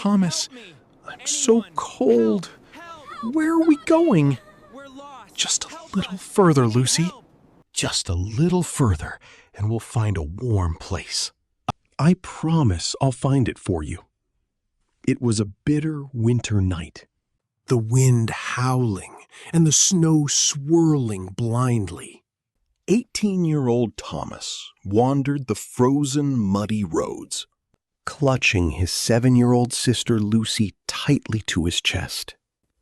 Thomas, I'm so cold. Where are we going? Just a little further, Lucy. Just a little further, and we'll find a warm place. I promise I'll find it for you. It was a bitter winter night, the wind howling and the snow swirling blindly. 18-year-old Thomas wandered the frozen, muddy roads, clutching his 7-year-old sister Lucy tightly to his chest.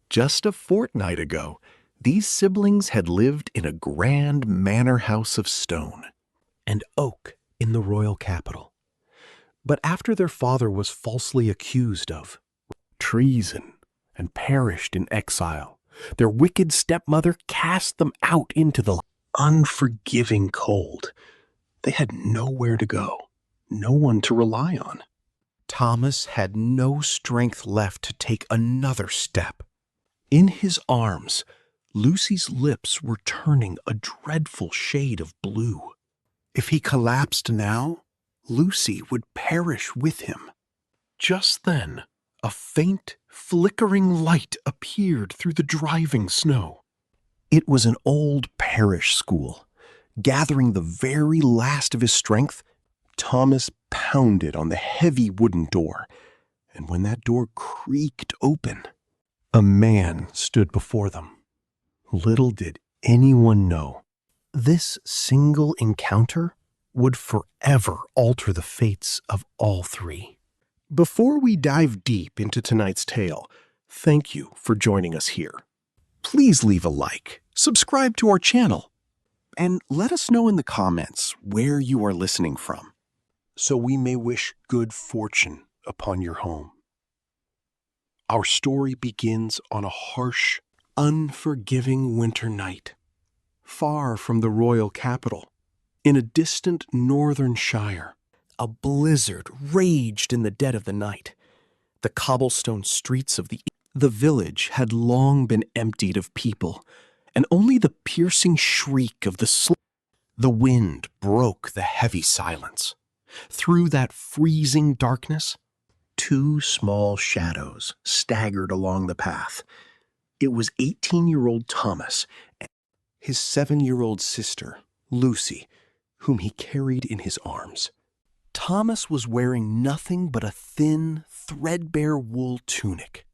Just a fortnight ago, these siblings had lived in a grand manor house of stone and oak in the royal capital. But after their father was falsely accused of treason and perished in exile, their wicked stepmother cast them out into the unforgiving cold. They had nowhere to go, no one to rely on. Thomas had no strength left to take another step. In his arms, Lucy's lips were turning a dreadful shade of blue. If he collapsed now, Lucy would perish with him. Just then, a faint, flickering light appeared through the driving snow. It was an old parish school. Gathering the very last of his strength, Thomas pounded on the heavy wooden door, and when that door creaked open, a man stood before them. Little did anyone know, this single encounter would forever alter the fates of all three. Before we dive deep into tonight's tale, thank you for joining us here. Please leave a like, subscribe to our channel, and let us know in the comments where you are listening from, so we may wish good fortune upon your home. Our story begins on a harsh, unforgiving winter night, far from the royal capital, in a distant northern shire. A blizzard raged in the dead of the night. The cobblestone streets of the village had long been emptied of people, and only the piercing shriek of the wind broke the heavy silence. Through that freezing darkness, two small shadows staggered along the path. It was 18-year-old Thomas and his 7-year-old sister, Lucy, whom he carried in his arms. Thomas was wearing nothing but a thin, threadbare wool tunic,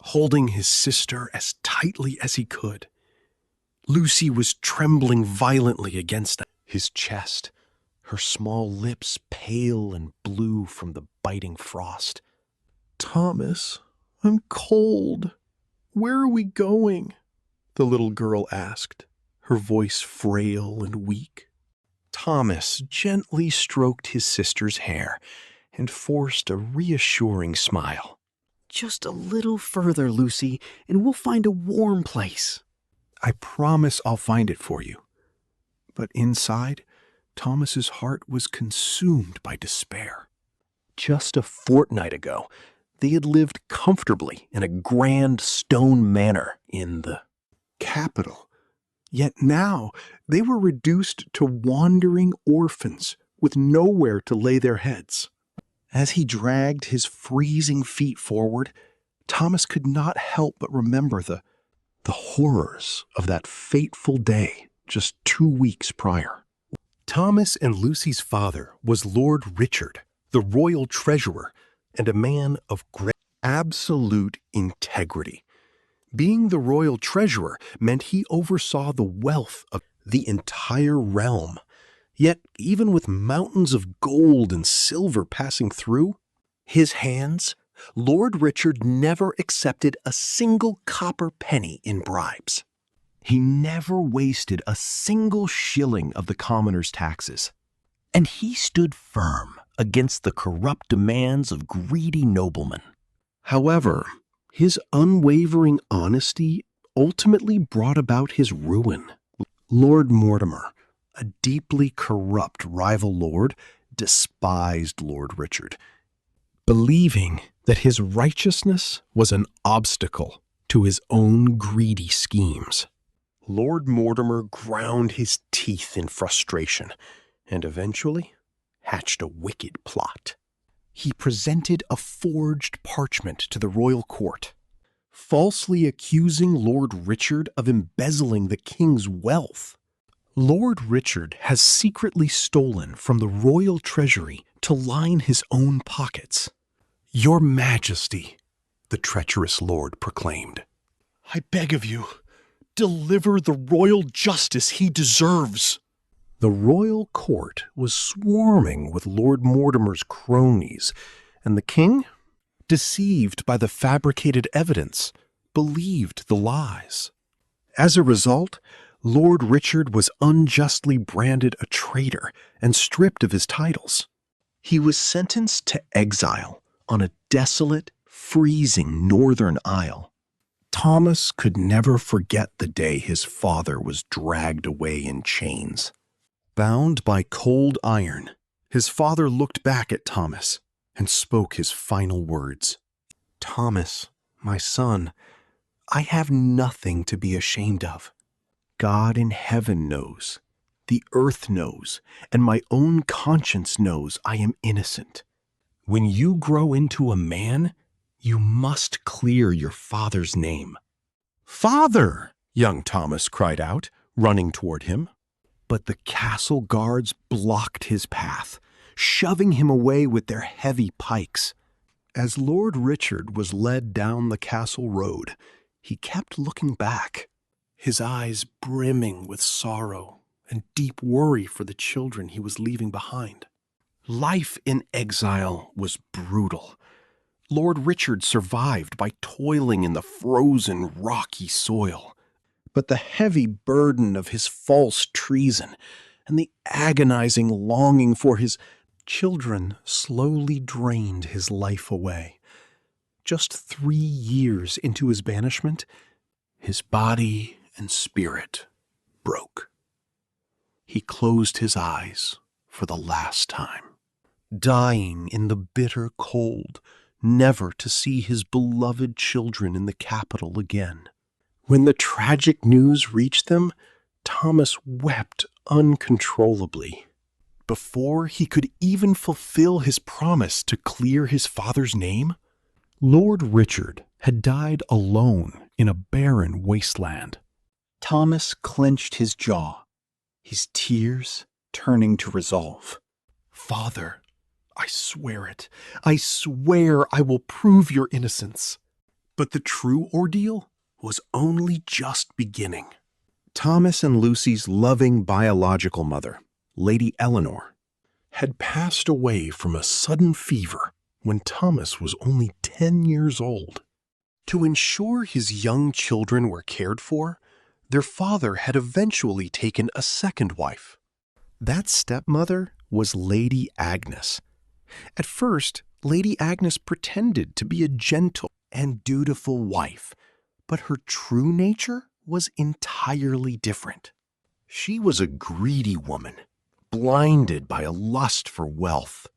holding his sister as tightly as he could. Lucy was trembling violently against his chest, her small lips pale and blue from the biting frost. "Thomas, I'm cold. Where are we going?" the little girl asked, her voice frail and weak. Thomas gently stroked his sister's hair and forced a reassuring smile. "Just a little further, Lucy, and we'll find a warm place." "I promise I'll find it for you." But inside, Thomas's heart was consumed by despair. Just a fortnight ago, they had lived comfortably in a grand stone manor in the capital. Yet now they were reduced to wandering orphans with nowhere to lay their heads. As he dragged his freezing feet forward, Thomas could not help but remember the horrors of that fateful day just 2 weeks prior. Thomas and Lucy's father was Lord Richard, the royal treasurer, and a man of great absolute integrity. Being the royal treasurer meant he oversaw the wealth of the entire realm. Yet, even with mountains of gold and silver passing through his hands, Lord Richard never accepted a single copper penny in bribes. He never wasted a single shilling of the commoners' taxes. And he stood firm against the corrupt demands of greedy noblemen. However, his unwavering honesty ultimately brought about his ruin. Lord Mortimer, a deeply corrupt rival lord, despised Lord Richard, believing that his righteousness was an obstacle to his own greedy schemes. Lord Mortimer ground his teeth in frustration and eventually hatched a wicked plot. he presented a forged parchment to the royal court, falsely accusing Lord Richard of embezzling the king's wealth. Lord Richard has secretly stolen from the royal treasury to line his own pockets. "Your Majesty," the treacherous lord proclaimed, "I beg of you, deliver the royal justice he deserves." The royal court was swarming with Lord Mortimer's cronies, and the king, deceived by the fabricated evidence, believed the lies. As a result, Lord Richard was unjustly branded a traitor and stripped of his titles. He was sentenced to exile on a desolate, freezing northern isle. Thomas could never forget the day his father was dragged away in chains. Bound by cold iron, his father looked back at Thomas and spoke his final words. "Thomas, my son, I have nothing to be ashamed of. God in heaven knows, the earth knows, and my own conscience knows I am innocent. When you grow into a man, you must clear your father's name." "Father!" young Thomas cried out, running toward him. But the castle guards blocked his path, shoving him away with their heavy pikes. As Lord Richard was led down the castle road, he kept looking back, his eyes brimming with sorrow and deep worry for the children he was leaving behind. Life in exile was brutal. Lord Richard survived by toiling in the frozen, rocky soil. But the heavy burden of his false treason and the agonizing longing for his children slowly drained his life away. Just 3 years into his banishment, his body and spirit broke. He closed his eyes for the last time, dying in the bitter cold, never to see his beloved children in the capital again. When the tragic news reached them, Thomas wept uncontrollably. Before he could even fulfill his promise to clear his father's name, Lord Richard had died alone in a barren wasteland. Thomas clenched his jaw, his tears turning to resolve. "Father, I swear it. I swear I will prove your innocence." But the true ordeal was only just beginning. Thomas and Lucy's loving biological mother, Lady Eleanor, had passed away from a sudden fever when Thomas was only 10 years old. To ensure his young children were cared for, their father had eventually taken a second wife. That stepmother was Lady Agnes. At first, Lady Agnes pretended to be a gentle and dutiful wife, but her true nature was entirely different. She was a greedy woman, blinded by a lust for wealth.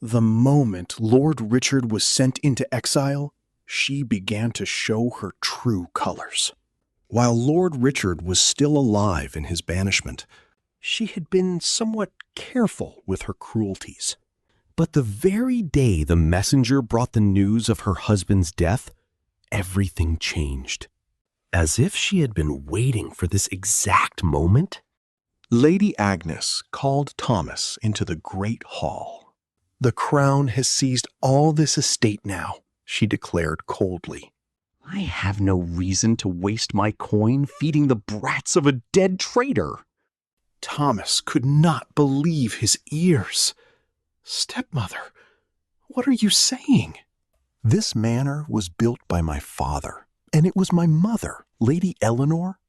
The moment Lord Richard was sent into exile, she began to show her true colors. While Lord Richard was still alive in his banishment, she had been somewhat careful with her cruelties. But the very day the messenger brought the news of her husband's death, everything changed. As if she had been waiting for this exact moment, Lady Agnes called Thomas into the great hall. "The crown has seized all this estate now," she declared coldly. "I have no reason to waste my coin feeding the brats of a dead traitor." Thomas could not believe his ears. "Stepmother, what are you saying?" "This manor was built by my father, and it was my mother, Lady Eleanor,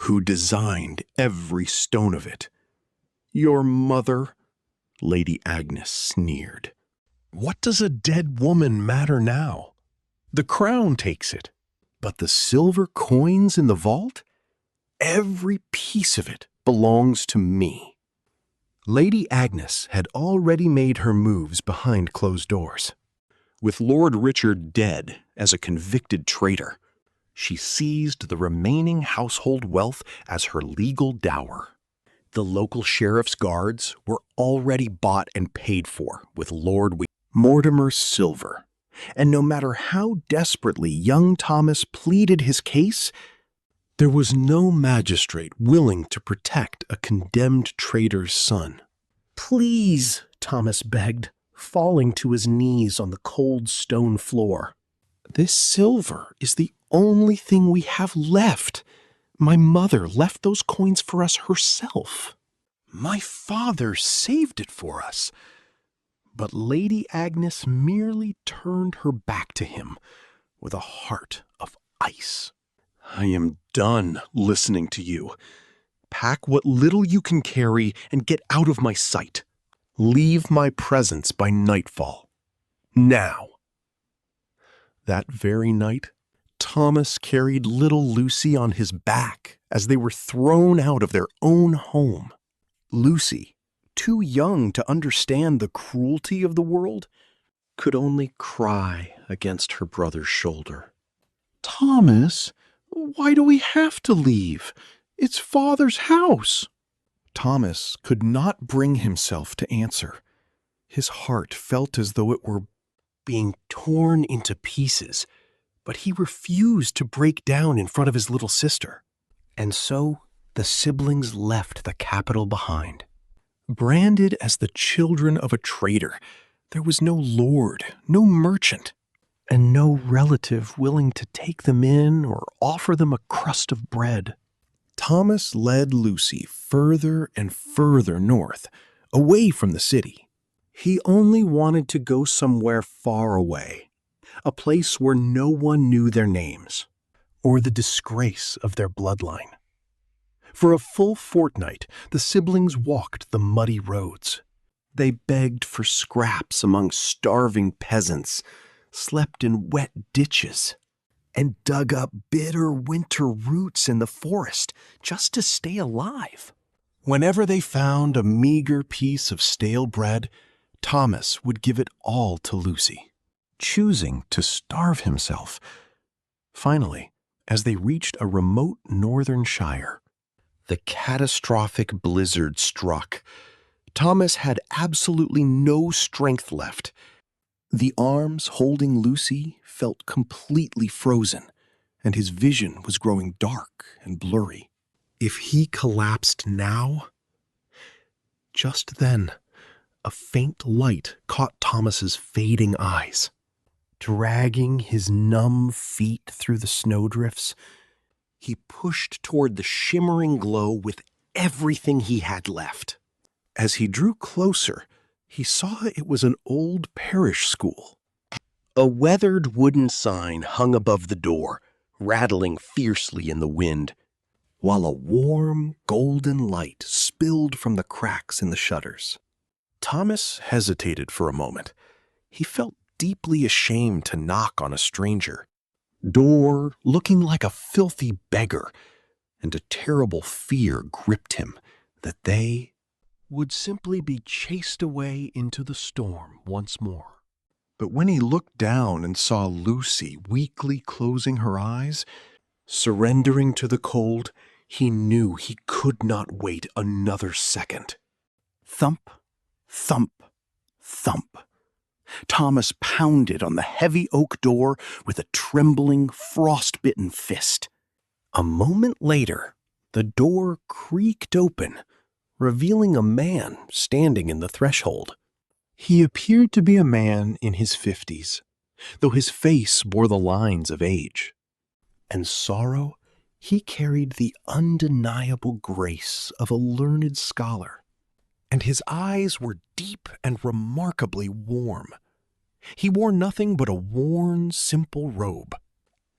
who designed every stone of it." "Your mother?" Lady Agnes sneered. "What does a dead woman matter now? The crown takes it. But the silver coins in the vault? Every piece of it belongs to me." Lady Agnes had already made her moves behind closed doors. With Lord Richard dead as a convicted traitor, she seized the remaining household wealth as her legal dower. The local sheriff's guards were already bought and paid for with Lord Mortimer Silver. And no matter how desperately young Thomas pleaded his case, there was no magistrate willing to protect a condemned traitor's son. "Please," Thomas begged, falling to his knees on the cold stone floor. "This silver is the only thing we have left. My mother left those coins for us herself. My father saved it for us." But Lady Agnes merely turned her back to him with a heart of ice. "I am done listening to you. Pack what little you can carry and get out of my sight. Leave my presence by nightfall. Now." That very night, Thomas carried little Lucy on his back as they were thrown out of their own home. Lucy, too young to understand the cruelty of the world, could only cry against her brother's shoulder. "Thomas, why do we have to leave? It's Father's house." Thomas could not bring himself to answer. His heart felt as though it were being torn into pieces, but he refused to break down in front of his little sister. And so the siblings left the capital behind. Branded as the children of a traitor, there was no lord, no merchant, and no relative willing to take them in or offer them a crust of bread. Thomas led Lucy further and further north, away from the city. He only wanted to go somewhere far away, a place where no one knew their names or the disgrace of their bloodline. For a full fortnight, the siblings walked the muddy roads. They begged for scraps among starving peasants, slept in wet ditches, and dug up bitter winter roots in the forest just to stay alive. Whenever they found a meager piece of stale bread, Thomas would give it all to Lucy, choosing to starve himself. Finally, as they reached a remote northern shire, the catastrophic blizzard struck. Thomas had absolutely no strength left. The arms holding Lucy felt completely frozen, and his vision was growing dark and blurry. If he collapsed now... Just then, a faint light caught Thomas's fading eyes. Dragging his numb feet through the snowdrifts, he pushed toward the shimmering glow with everything he had left. As he drew closer, he saw it was an old parish school. A weathered wooden sign hung above the door, rattling fiercely in the wind, while a warm, golden light spilled from the cracks in the shutters. Thomas hesitated for a moment. He felt deeply ashamed to knock on a stranger door, looking like a filthy beggar, and a terrible fear gripped him that they would simply be chased away into the storm once more. But when he looked down and saw Lucy weakly closing her eyes, surrendering to the cold, he knew he could not wait another second. Thump, thump, thump. Thomas pounded on the heavy oak door with a trembling, frost-bitten fist. A moment later, the door creaked open, revealing a man standing in the threshold. He appeared to be a man in his 50s, though his face bore the lines of age. And sorrow, he carried the undeniable grace of a learned scholar, and his eyes were deep and remarkably warm. He wore nothing but a worn, simple robe.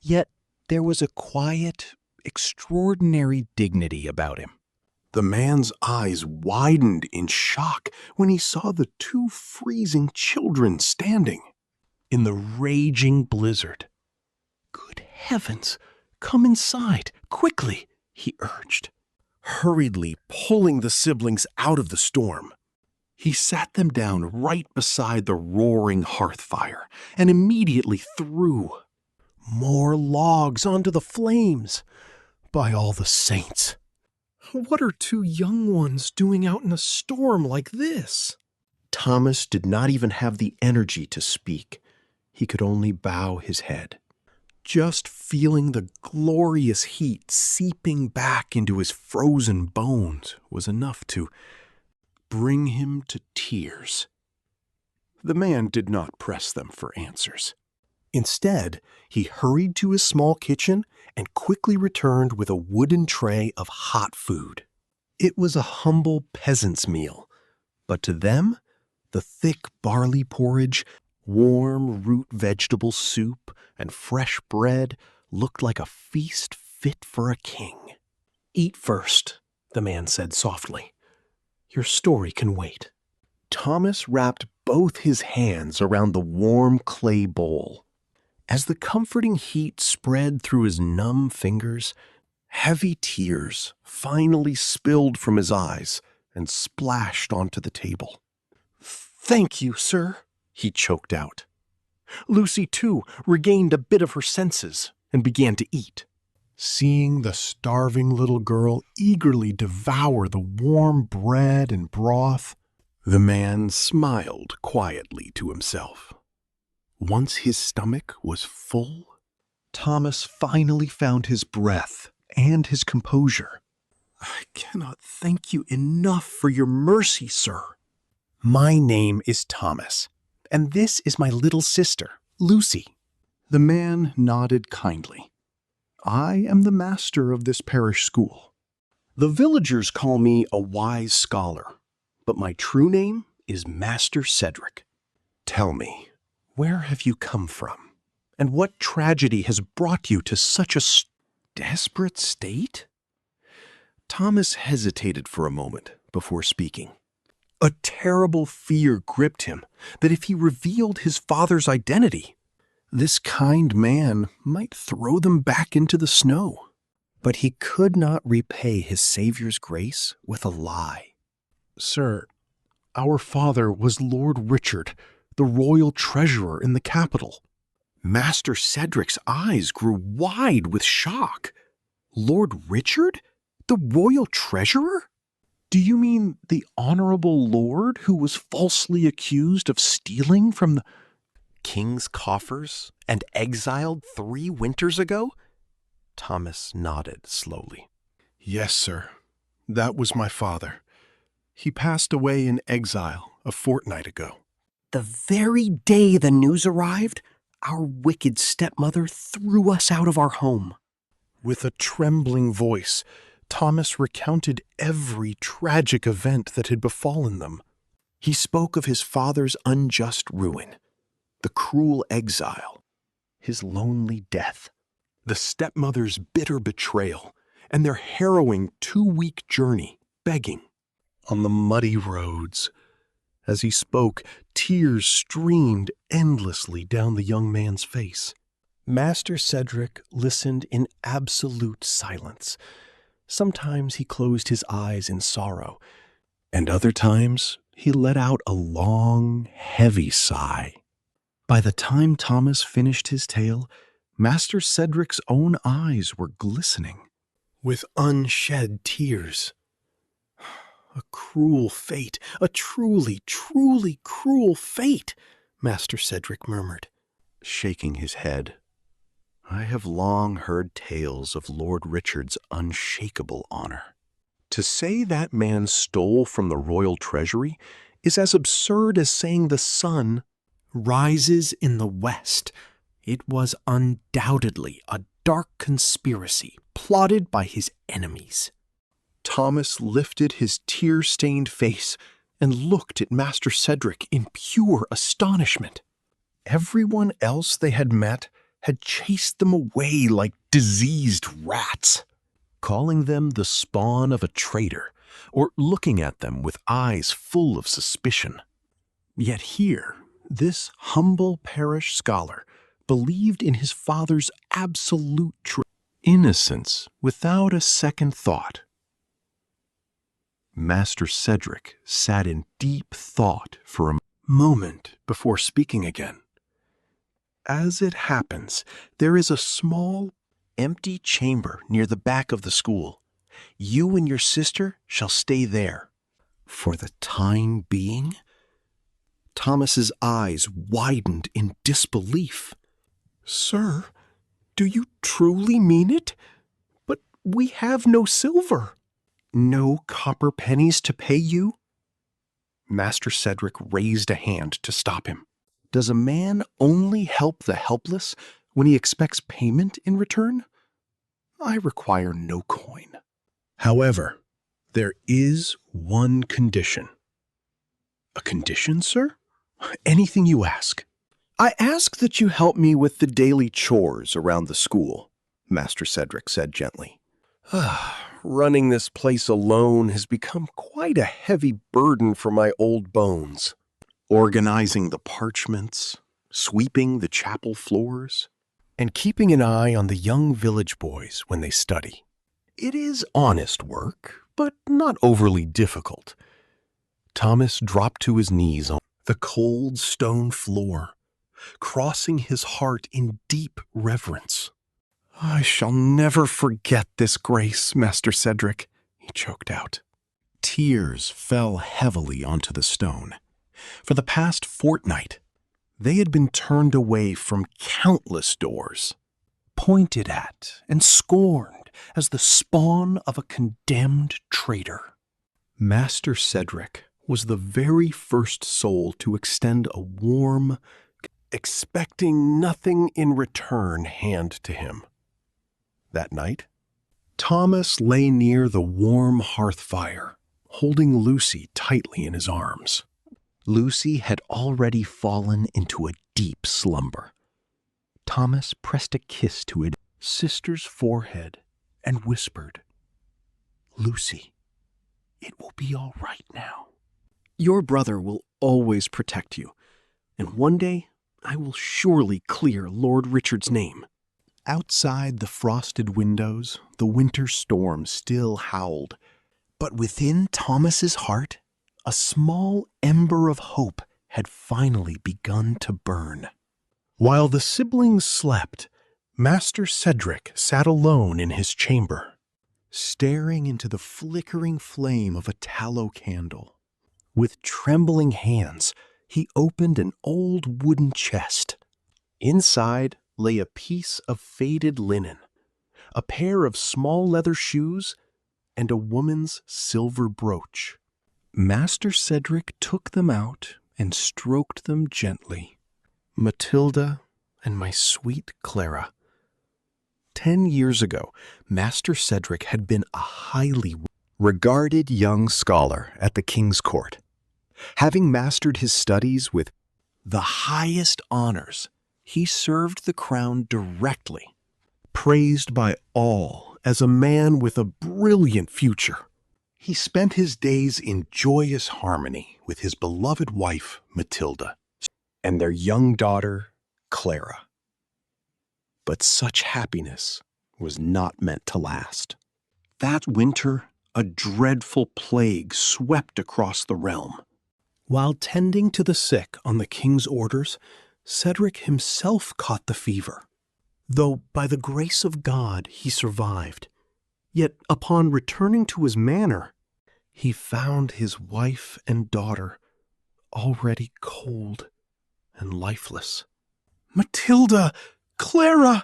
Yet there was a quiet, extraordinary dignity about him. The man's eyes widened in shock when he saw the two freezing children standing in the raging blizzard. "Good heavens, come inside, quickly," he urged, hurriedly pulling the siblings out of the storm. He sat them down right beside the roaring hearth fire and immediately threw more logs onto the flames. By all the saints! What are two young ones doing out in a storm like this? Thomas did not even have the energy to speak. He could only bow his head. Just feeling the glorious heat seeping back into his frozen bones was enough to bring him to tears. The man did not press them for answers. Instead, he hurried to his small kitchen and quickly returned with a wooden tray of hot food. It was a humble peasant's meal, but to them, the thick barley porridge, warm root vegetable soup, and fresh bread looked like a feast fit for a king. "Eat first," the man said softly. "Your story can wait." Thomas wrapped both his hands around the warm clay bowl. As the comforting heat spread through his numb fingers, heavy tears finally spilled from his eyes and splashed onto the table. "Thank you, sir," he choked out. Lucy, too, regained a bit of her senses and began to eat. Seeing the starving little girl eagerly devour the warm bread and broth, the man smiled quietly to himself. Once his stomach was full, Thomas finally found his breath and his composure. "I cannot thank you enough for your mercy, sir. My name is Thomas, and this is my little sister, Lucy." The man nodded kindly. "I am the master of this parish school. The villagers call me a wise scholar, but my true name is Master Cedric. Tell me, where have you come from? And what tragedy has brought you to such a desperate state?" Thomas hesitated for a moment before speaking. A terrible fear gripped him that if he revealed his father's identity, this kind man might throw them back into the snow. But he could not repay his Savior's grace with a lie. "Sir, our father was Lord Richard, the royal treasurer in the capital." Master Cedric's eyes grew wide with shock. "Lord Richard? The royal treasurer? Do you mean the honorable lord who was falsely accused of stealing from the king's coffers and exiled 3 winters ago?" Thomas nodded slowly. "Yes, sir. That was my father. He passed away in exile a fortnight ago." "The very day the news arrived, our wicked stepmother threw us out of our home." With a trembling voice, Thomas recounted every tragic event that had befallen them. He spoke of his father's unjust ruin, the cruel exile, his lonely death, the stepmother's bitter betrayal, and their harrowing 2-week journey, begging on the muddy roads. As he spoke, tears streamed endlessly down the young man's face. Master Cedric listened in absolute silence. Sometimes he closed his eyes in sorrow, and other times he let out a long, heavy sigh. By the time Thomas finished his tale, Master Cedric's own eyes were glistening with unshed tears. "A cruel fate, a truly, truly cruel fate," Master Cedric murmured, shaking his head. "I have long heard tales of Lord Richard's unshakable honor. To say that man stole from the royal treasury is as absurd as saying the sun rises in the west. It was undoubtedly a dark conspiracy plotted by his enemies." Thomas lifted his tear-stained face and looked at Master Cedric in pure astonishment. Everyone else they had met had chased them away like diseased rats, calling them the spawn of a traitor, or looking at them with eyes full of suspicion. Yet here, this humble parish scholar believed in his father's absolute innocence without a second thought. Master Cedric sat in deep thought for a moment before speaking again. "As it happens, there is a small, empty chamber near the back of the school. You and your sister shall stay there. For the time being, Thomas's eyes widened in disbelief. "Sir, do you truly mean it? But we have no silver." "No copper pennies to pay you?" Master Cedric raised a hand to stop him. "Does a man only help the helpless when he expects payment in return? I require no coin." "However, there is one condition." "A condition, sir? Anything you ask." "I ask that you help me with the daily chores around the school," Master Cedric said gently. Running this place alone has become quite a heavy burden for my old bones. Organizing the parchments, sweeping the chapel floors, And keeping an eye on the young village boys when they study. It is honest work, but not overly difficult. Thomas dropped to his knees on the cold stone floor, crossing his heart in deep reverence. "I shall never forget this grace, Master Cedric," he choked out. Tears fell heavily onto the stone. For the past fortnight, they had been turned away from countless doors, pointed at and scorned as the spawn of a condemned traitor. Master Cedric was the very first soul to extend a warm, expecting nothing in return hand to him. That night, Thomas lay near the warm hearth fire, holding Lucy tightly in his arms. Lucy had already fallen into a deep slumber. Thomas pressed a kiss to his sister's forehead and whispered, "Lucy, it will be all right now. Your brother will always protect you, and one day I will surely clear Lord Richard's name." Outside the frosted windows, the winter storm still howled, but within Thomas's heart, a small ember of hope had finally begun to burn. While the siblings slept, Master Cedric sat alone in his chamber, staring into the flickering flame of a tallow candle. With trembling hands, he opened an old wooden chest. Inside lay a piece of faded linen, a pair of small leather shoes, and a woman's silver brooch. Master Cedric took them out and stroked them gently. "Matilda and my sweet Clara." 10 years ago, Master Cedric had been a highly regarded young scholar at the king's court. Having mastered his studies with the highest honors, he served the crown directly, praised by all as a man with a brilliant future. He spent his days in joyous harmony with his beloved wife, Matilda, and their young daughter, Clara. But such happiness was not meant to last. That winter, a dreadful plague swept across the realm. While tending to the sick on the king's orders, Cedric himself caught the fever, though by the grace of God he survived. Yet upon returning to his manor, he found his wife and daughter already cold and lifeless. "Matilda! Clara!"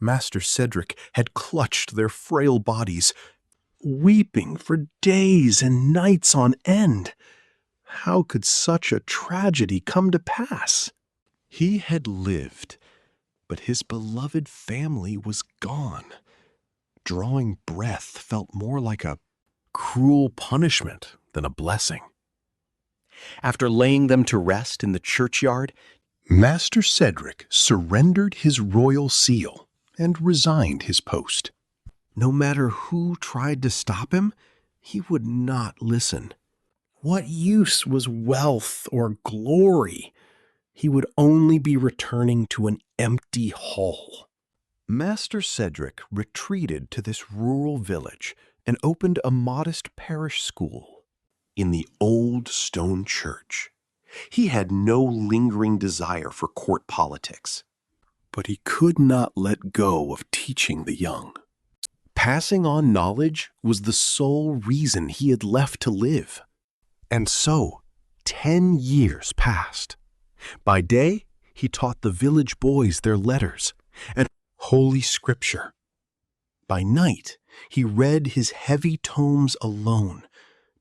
Master Cedric had clutched their frail bodies, weeping for days and nights on end. How could such a tragedy come to pass? He had lived, but his beloved family was gone. Drawing breath felt more like a cruel punishment than a blessing. After laying them to rest in the churchyard, Master Cedric surrendered his royal seal and resigned his post. No matter who tried to stop him, he would not listen. What use was wealth or glory? He would only be returning to an empty hall. Master Cedric retreated to this rural village and opened a modest parish school in the old stone church. He had no lingering desire for court politics, but he could not let go of teaching the young. Passing on knowledge was the sole reason he had left to live. And so, 10 years passed. By day, he taught the village boys their letters and Holy Scripture. By night, he read his heavy tomes alone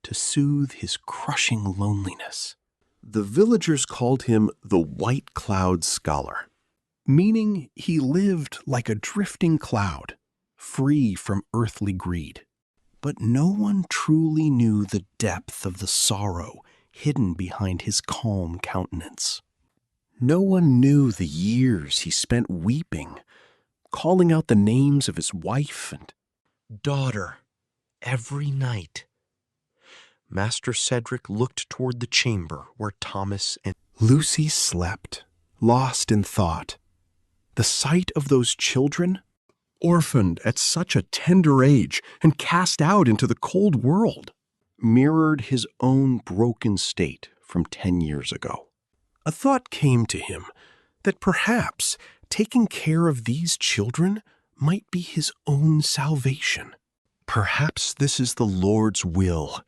to soothe his crushing loneliness. The villagers called him the White Cloud Scholar, meaning he lived like a drifting cloud, free from earthly greed. But no one truly knew the depth of the sorrow hidden behind his calm countenance. No one knew the years he spent weeping, calling out the names of his wife and daughter every night. Master Cedric looked toward the chamber where Thomas and Lucy slept, lost in thought. The sight of those children, orphaned at such a tender age and cast out into the cold world, mirrored his own broken state from 10 years ago. A thought came to him that perhaps taking care of these children might be his own salvation. Perhaps this is the Lord's will,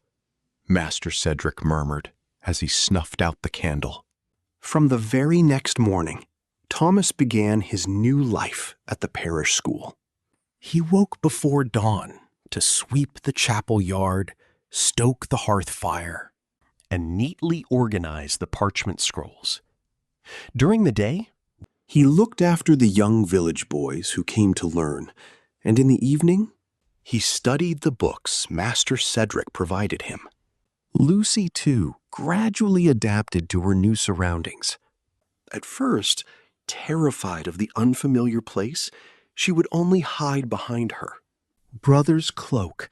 Master Cedric murmured as he snuffed out the candle. From the very next morning, Thomas began his new life at the parish school. He woke before dawn to sweep the chapel yard, stoke the hearth fire, and neatly organize the parchment scrolls. During the day, he looked after the young village boys who came to learn, and in the evening, he studied the books Master Cedric provided him. Lucy, too, gradually adapted to her new surroundings. At first, terrified of the unfamiliar place, she would only hide behind her brother's cloak.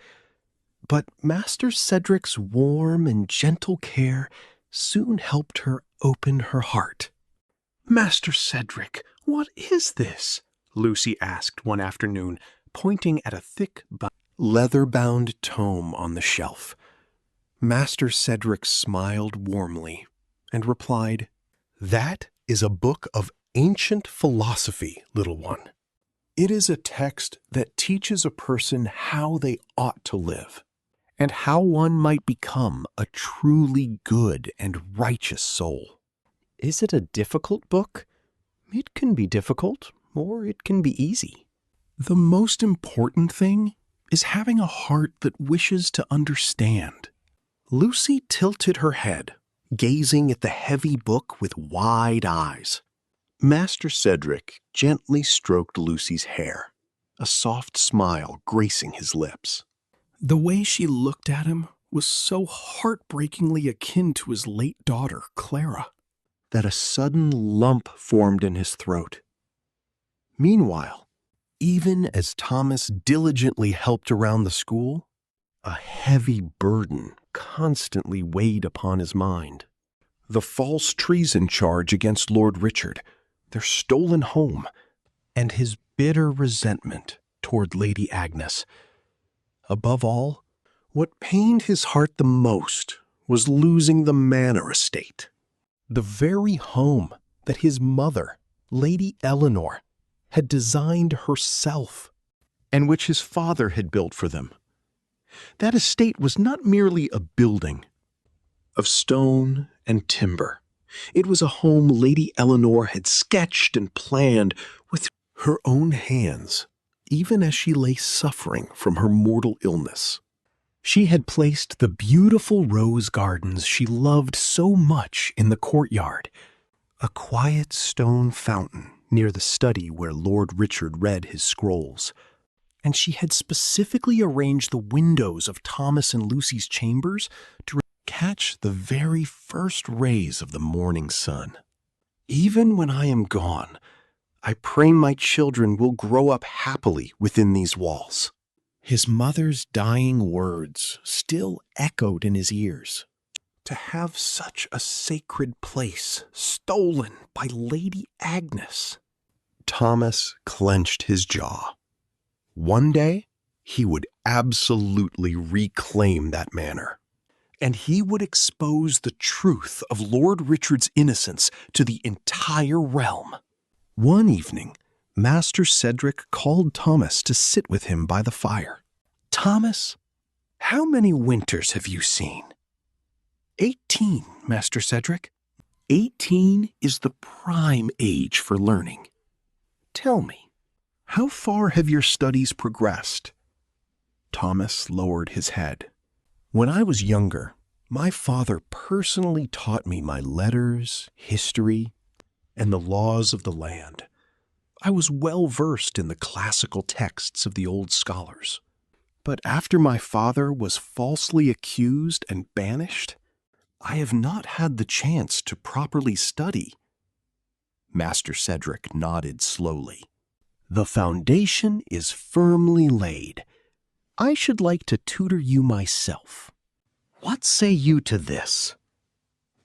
But Master Cedric's warm and gentle care soon helped her open her heart. "Master Cedric, what is this?" Lucy asked one afternoon, pointing at a thick leather-bound tome on the shelf. Master Cedric smiled warmly and replied, "That is a book of ancient philosophy, little one. It is a text that teaches a person how they ought to live, and how one might become a truly good and righteous soul." Is it a difficult book? It can be difficult, or it can be easy. The most important thing is having a heart that wishes to understand. Lucy tilted her head, gazing at the heavy book with wide eyes. Master Cedric gently stroked Lucy's hair, a soft smile gracing his lips. The way she looked at him was so heartbreakingly akin to his late daughter, Clara, that a sudden lump formed in his throat. Meanwhile, even as Thomas diligently helped around the school, a heavy burden constantly weighed upon his mind. The false treason charge against Lord Richard, their stolen home, and his bitter resentment toward Lady Agnes. Above all, what pained his heart the most was losing the manor estate, the very home that his mother, Lady Eleanor, had designed herself, and which his father had built for them. That estate was not merely a building of stone and timber. It was a home Lady Eleanor had sketched and planned with her own hands, even as she lay suffering from her mortal illness. She had placed the beautiful rose gardens she loved so much in the courtyard, a quiet stone fountain near the study where Lord Richard read his scrolls, and she had specifically arranged the windows of Thomas and Lucy's chambers to catch the very first rays of the morning sun. "Even when I am gone, I pray my children will grow up happily within these walls." His mother's dying words still echoed in his ears. To have such a sacred place stolen by Lady Agnes. Thomas clenched his jaw. One day, he would absolutely reclaim that manor, and he would expose the truth of Lord Richard's innocence to the entire realm. One evening, Master Cedric called Thomas to sit with him by the fire. "Thomas, how many winters have you seen?" 18, Master Cedric. 18 is the prime age for learning. Tell me, how far have your studies progressed? Thomas lowered his head. When I was younger, my father personally taught me my letters, history, and the laws of the land. I was well versed in the classical texts of the old scholars. But after my father was falsely accused and banished, I have not had the chance to properly study. Master Cedric nodded slowly. The foundation is firmly laid. I should like to tutor you myself. What say you to this?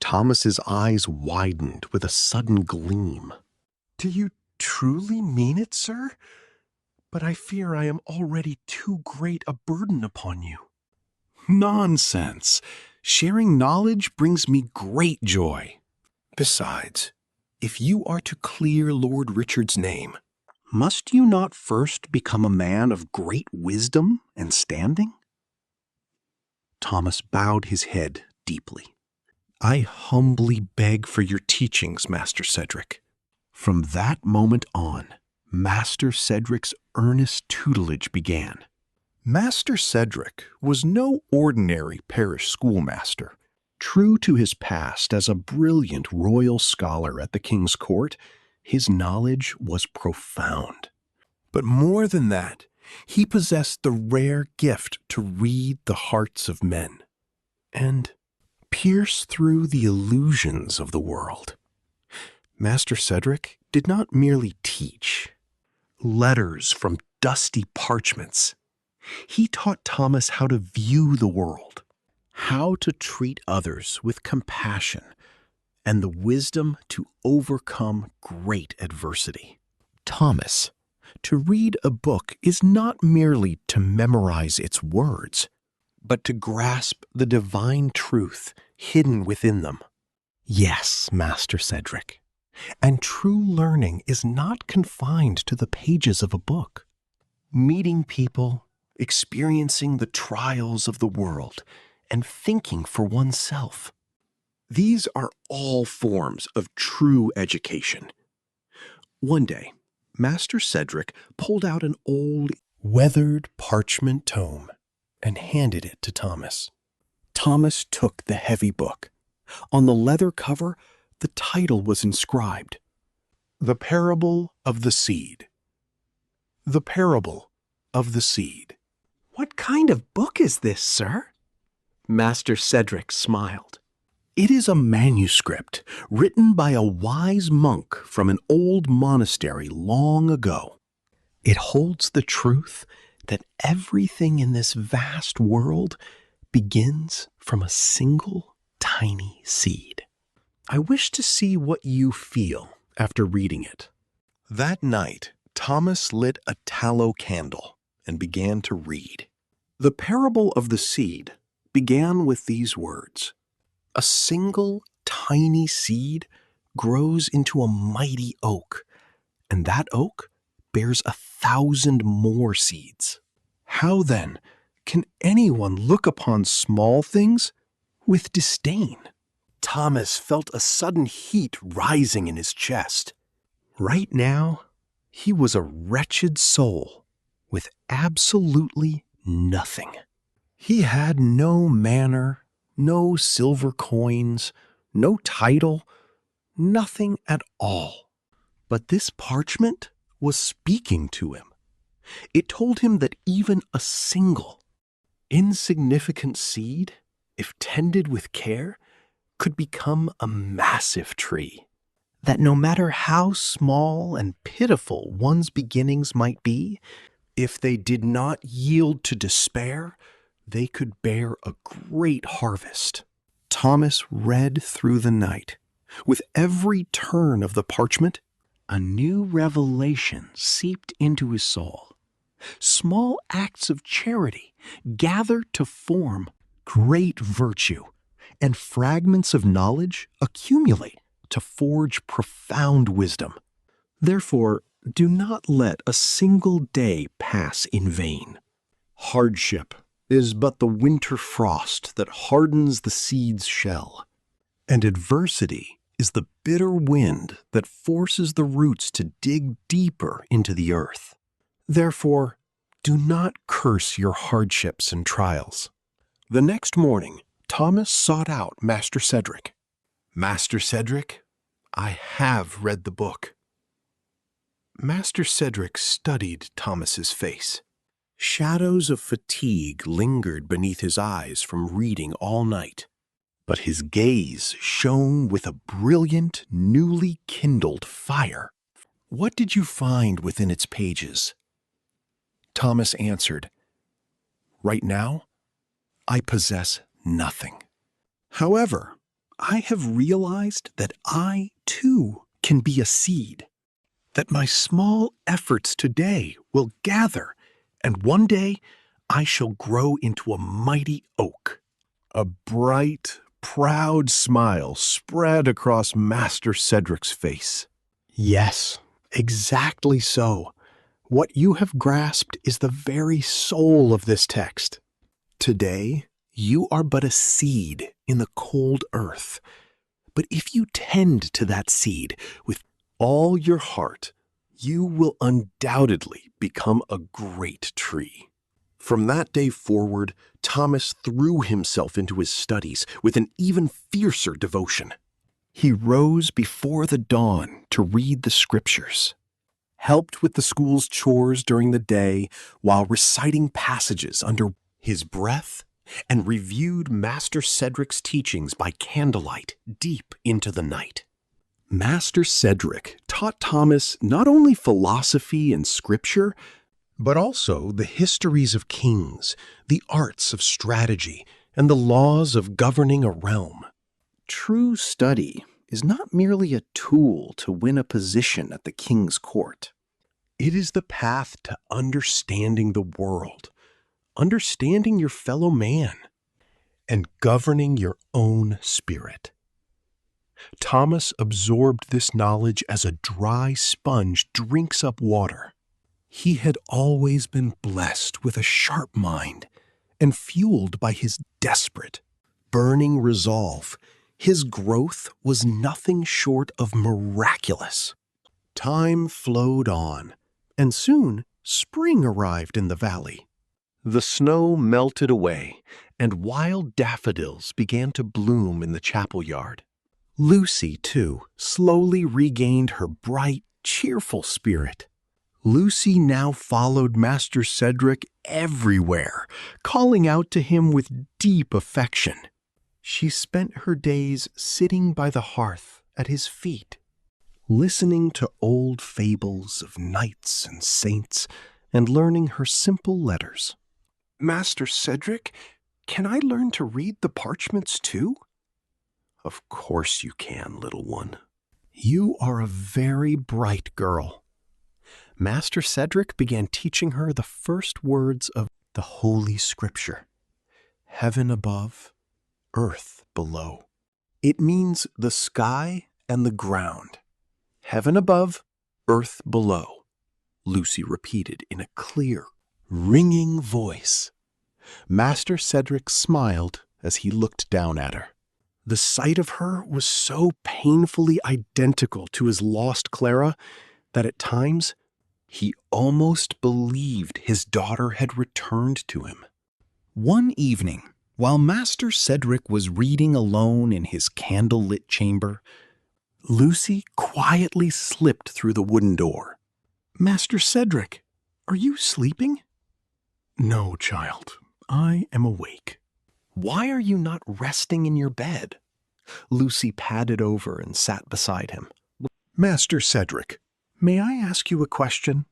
Thomas's eyes widened with a sudden gleam. Do you truly mean it, sir? But I fear I am already too great a burden upon you. Nonsense. Sharing knowledge brings me great joy. Besides, if you are to clear Lord Richard's name, must you not first become a man of great wisdom and standing? Thomas bowed his head deeply. I humbly beg for your teachings, Master Cedric. From that moment on, Master Cedric's earnest tutelage began. Master Cedric was no ordinary parish schoolmaster. True to his past as a brilliant royal scholar at the king's court, his knowledge was profound. But more than that, he possessed the rare gift to read the hearts of men and pierce through the illusions of the world. Master Cedric did not merely teach letters from dusty parchments. He taught Thomas how to view the world, how to treat others with compassion, and the wisdom to overcome great adversity. Thomas, to read a book is not merely to memorize its words, but to grasp the divine truth hidden within them. Yes, Master Cedric, and true learning is not confined to the pages of a book. Meeting people, experiencing the trials of the world, and thinking for oneself. These are all forms of true education. One day, Master Cedric pulled out an old, weathered parchment tome and handed it to Thomas. Thomas took the heavy book. On the leather cover, the title was inscribed, The Parable of the Seed. The Parable of the Seed. What kind of book is this, sir? Master Cedric smiled. It is a manuscript written by a wise monk from an old monastery long ago. It holds the truth that everything in this vast world begins from a single tiny seed. I wish to see what you feel after reading it. That night, Thomas lit a tallow candle and began to read. The Parable of the Seed began with these words. A single tiny seed grows into a mighty oak, and that oak bears 1,000 more seeds. How then can anyone look upon small things with disdain? Thomas felt a sudden heat rising in his chest. Right now, he was a wretched soul with absolutely nothing. He had no manor, no silver coins, no title, nothing at all. But this parchment was speaking to him. It told him that even a single, insignificant seed, if tended with care, could become a massive tree. That no matter how small and pitiful one's beginnings might be, if they did not yield to despair, they could bear a great harvest. Thomas read through the night. With every turn of the parchment, a new revelation seeped into his soul. Small acts of charity gather to form great virtue, and fragments of knowledge accumulate to forge profound wisdom. Therefore, do not let a single day pass in vain. Hardship, is but the winter frost that hardens the seed's shell, and adversity is the bitter wind that forces the roots to dig deeper into the earth. Therefore, do not curse your hardships and trials. The next morning, Thomas sought out Master Cedric. Master Cedric, I have read the book. Master Cedric studied Thomas's face. Shadows of fatigue lingered beneath his eyes from reading all night, but his gaze shone with a brilliant, newly kindled fire. What did you find within its pages? Thomas answered, Right now, I possess nothing. However, I have realized that I, too, can be a seed, that my small efforts today will gather, and one day I shall grow into a mighty oak. A bright, proud smile spread across Master Cedric's face. Yes, exactly so. What you have grasped is the very soul of this text. Today, you are but a seed in the cold earth. But if you tend to that seed with all your heart, you will undoubtedly become a great tree. From that day forward, Thomas threw himself into his studies with an even fiercer devotion. He rose before the dawn to read the scriptures, helped with the school's chores during the day while reciting passages under his breath, and reviewed Master Cedric's teachings by candlelight deep into the night. Master Cedric taught Thomas not only philosophy and scripture, but also the histories of kings, the arts of strategy, and the laws of governing a realm. True study is not merely a tool to win a position at the king's court. It is the path to understanding the world, understanding your fellow man, and governing your own spirit. Thomas absorbed this knowledge as a dry sponge drinks up water. He had always been blessed with a sharp mind and fueled by his desperate, burning resolve. His growth was nothing short of miraculous. Time flowed on, and soon spring arrived in the valley. The snow melted away, and wild daffodils began to bloom in the chapel yard. Lucy, too, slowly regained her bright, cheerful spirit. Lucy now followed Master Cedric everywhere, calling out to him with deep affection. She spent her days sitting by the hearth at his feet, listening to old fables of knights and saints and learning her simple letters. Master Cedric, can I learn to read the parchments too? Of course you can, little one. You are a very bright girl. Master Cedric began teaching her the first words of the Holy Scripture. Heaven above, earth below. It means the sky and the ground. Heaven above, earth below, Lucy repeated in a clear, ringing voice. Master Cedric smiled as he looked down at her. The sight of her was so painfully identical to his lost Clara that at times he almost believed his daughter had returned to him. One evening, while Master Cedric was reading alone in his candle-lit chamber, Lucy quietly slipped through the wooden door. Master Cedric, are you sleeping? No, child, I am awake. Why are you not resting in your bed? Lucy padded over and sat beside him. Master Cedric, may I ask you a question?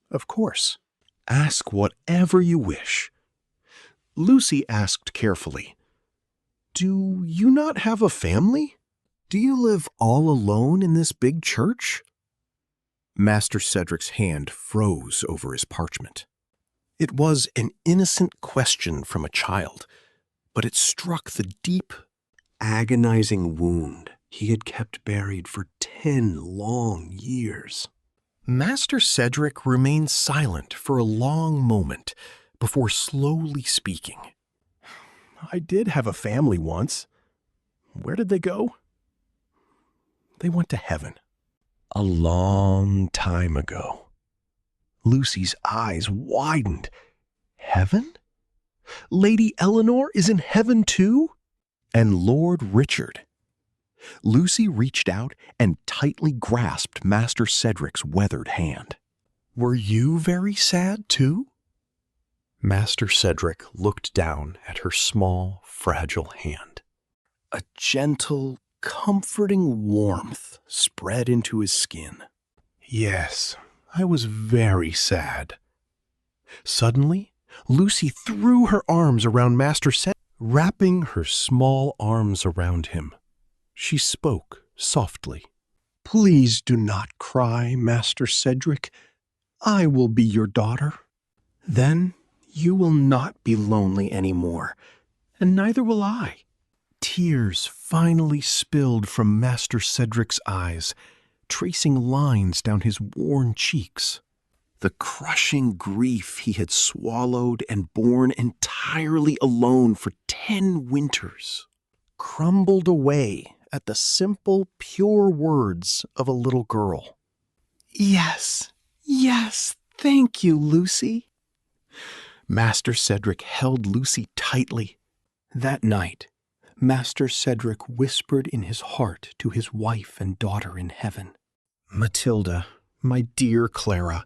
Of course. Ask whatever you wish. Lucy asked carefully, Do you not have a family? Do you live all alone in this big church? Master Cedric's hand froze over his parchment. It was an innocent question from a child, but it struck the deep, agonizing wound he had kept buried for 10 long years. Master Cedric remained silent for a long moment before slowly speaking. I did have a family once. Where did they go? They went to heaven. A long time ago. Lucy's eyes widened. Heaven? Lady Eleanor is in heaven too? And Lord Richard. Lucy reached out and tightly grasped Master Cedric's weathered hand. Were you very sad too? Master Cedric looked down at her small, fragile hand. A gentle, comforting warmth spread into his skin. Yes, I was very sad. Suddenly, Lucy threw her arms around Master Cedric, wrapping her small arms around him. She spoke softly. Please do not cry, Master Cedric. I will be your daughter. Then you will not be lonely anymore, and neither will I. Tears finally spilled from Master Cedric's eyes, tracing lines down his worn cheeks. The crushing grief he had swallowed and borne entirely alone for 10 winters crumbled away at the simple, pure words of a little girl. Yes, yes, thank you, Lucy. Master Cedric held Lucy tightly. That night, Master Cedric whispered in his heart to his wife and daughter in heaven, Matilda, my dear Clara,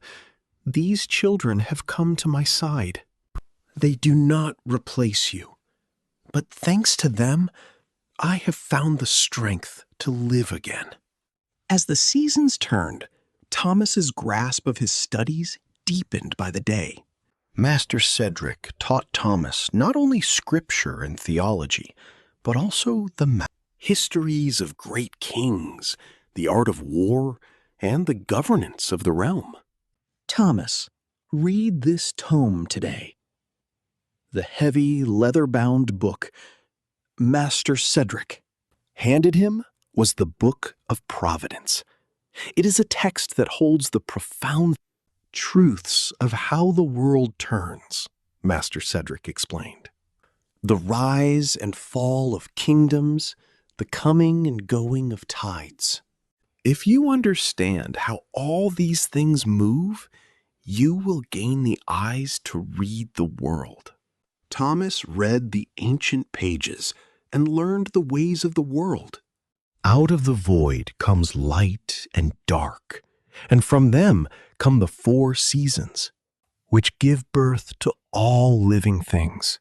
these children have come to my side. They do not replace you, but thanks to them, I have found the strength to live again. As the seasons turned, Thomas's grasp of his studies deepened by the day. Master Cedric taught Thomas not only scripture and theology, but also the histories of great kings, the art of war, and the governance of the realm. Thomas, read this tome today. The heavy, leather-bound book Master Cedric handed him was the Book of Providence. It is a text that holds the profound truths of how the world turns, Master Cedric explained. The rise and fall of kingdoms, the coming and going of tides. If you understand how all these things move, you will gain the eyes to read the world. Thomas read the ancient pages and learned the ways of the world. Out of the void comes light and dark, and from them come the 4 seasons, which give birth to all living things.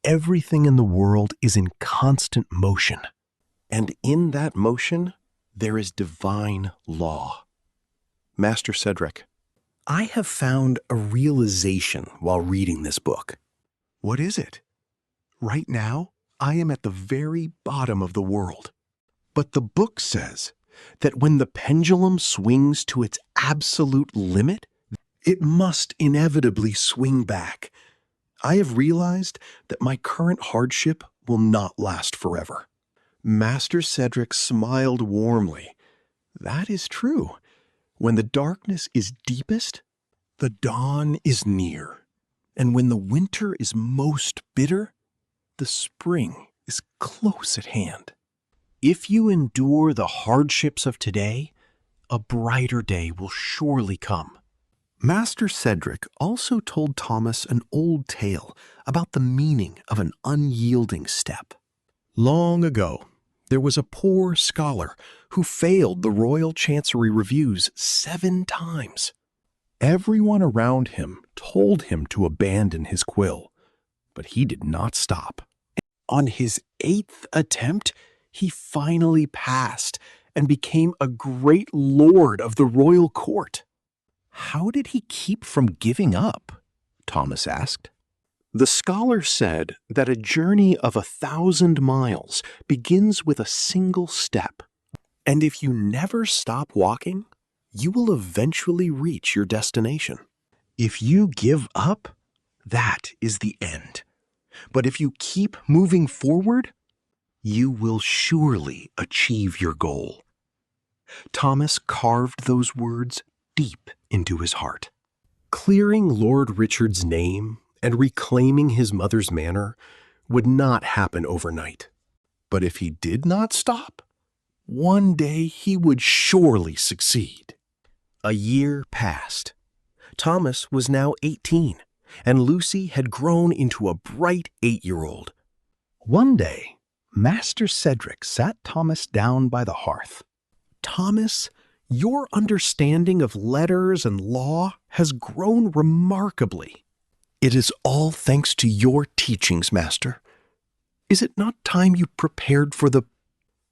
Everything in the world is in constant motion, and in that motion there is divine law. Master Cedric, I have found a realization while reading this book. What is it? Right now, I am at the very bottom of the world. But the book says that when the pendulum swings to its absolute limit, it must inevitably swing back. I have realized that my current hardship will not last forever. Master Cedric smiled warmly. That is true. When the darkness is deepest, the dawn is near. And when the winter is most bitter, the spring is close at hand. If you endure the hardships of today, a brighter day will surely come. Master Cedric also told Thomas an old tale about the meaning of an unyielding step. Long ago, there was a poor scholar who failed the Royal Chancery reviews 7 times. Everyone around him told him to abandon his quill, but he did not stop. On his 8th attempt, he finally passed and became a great lord of the royal court. How did he keep from giving up? Thomas asked. The scholar said that a journey of 1,000 miles begins with a single step, and if you never stop walking, you will eventually reach your destination. If you give up, that is the end. But if you keep moving forward, you will surely achieve your goal. Thomas carved those words deep into his heart. Clearing Lord Richard's name and reclaiming his mother's manor would not happen overnight. But if he did not stop, one day he would surely succeed. A year passed. Thomas was now 18, and Lucy had grown into a bright 8-year-old. One day, Master Cedric sat Thomas down by the hearth. "Thomas, your understanding of letters and law has grown remarkably. It is all thanks to your teachings, Master. Is it not time you prepared for the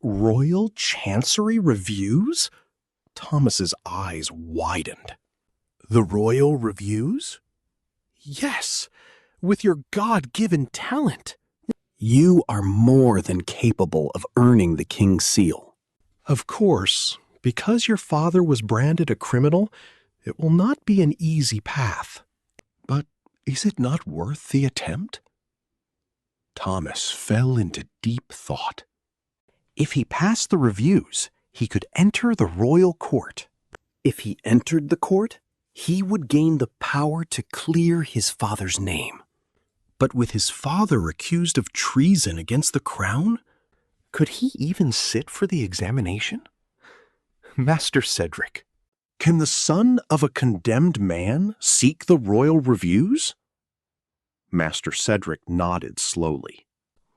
Royal Chancery Reviews?" Thomas's eyes widened. "The Royal Reviews?" "Yes, with your God-given talent. You are more than capable of earning the King's seal. Of course, because your father was branded a criminal, it will not be an easy path. But is it not worth the attempt?" Thomas fell into deep thought. If he passed the reviews, he could enter the royal court. If he entered the court, he would gain the power to clear his father's name. But with his father accused of treason against the crown, could he even sit for the examination? Master Cedric, can the son of a condemned man seek the royal reviews? Master Cedric nodded slowly.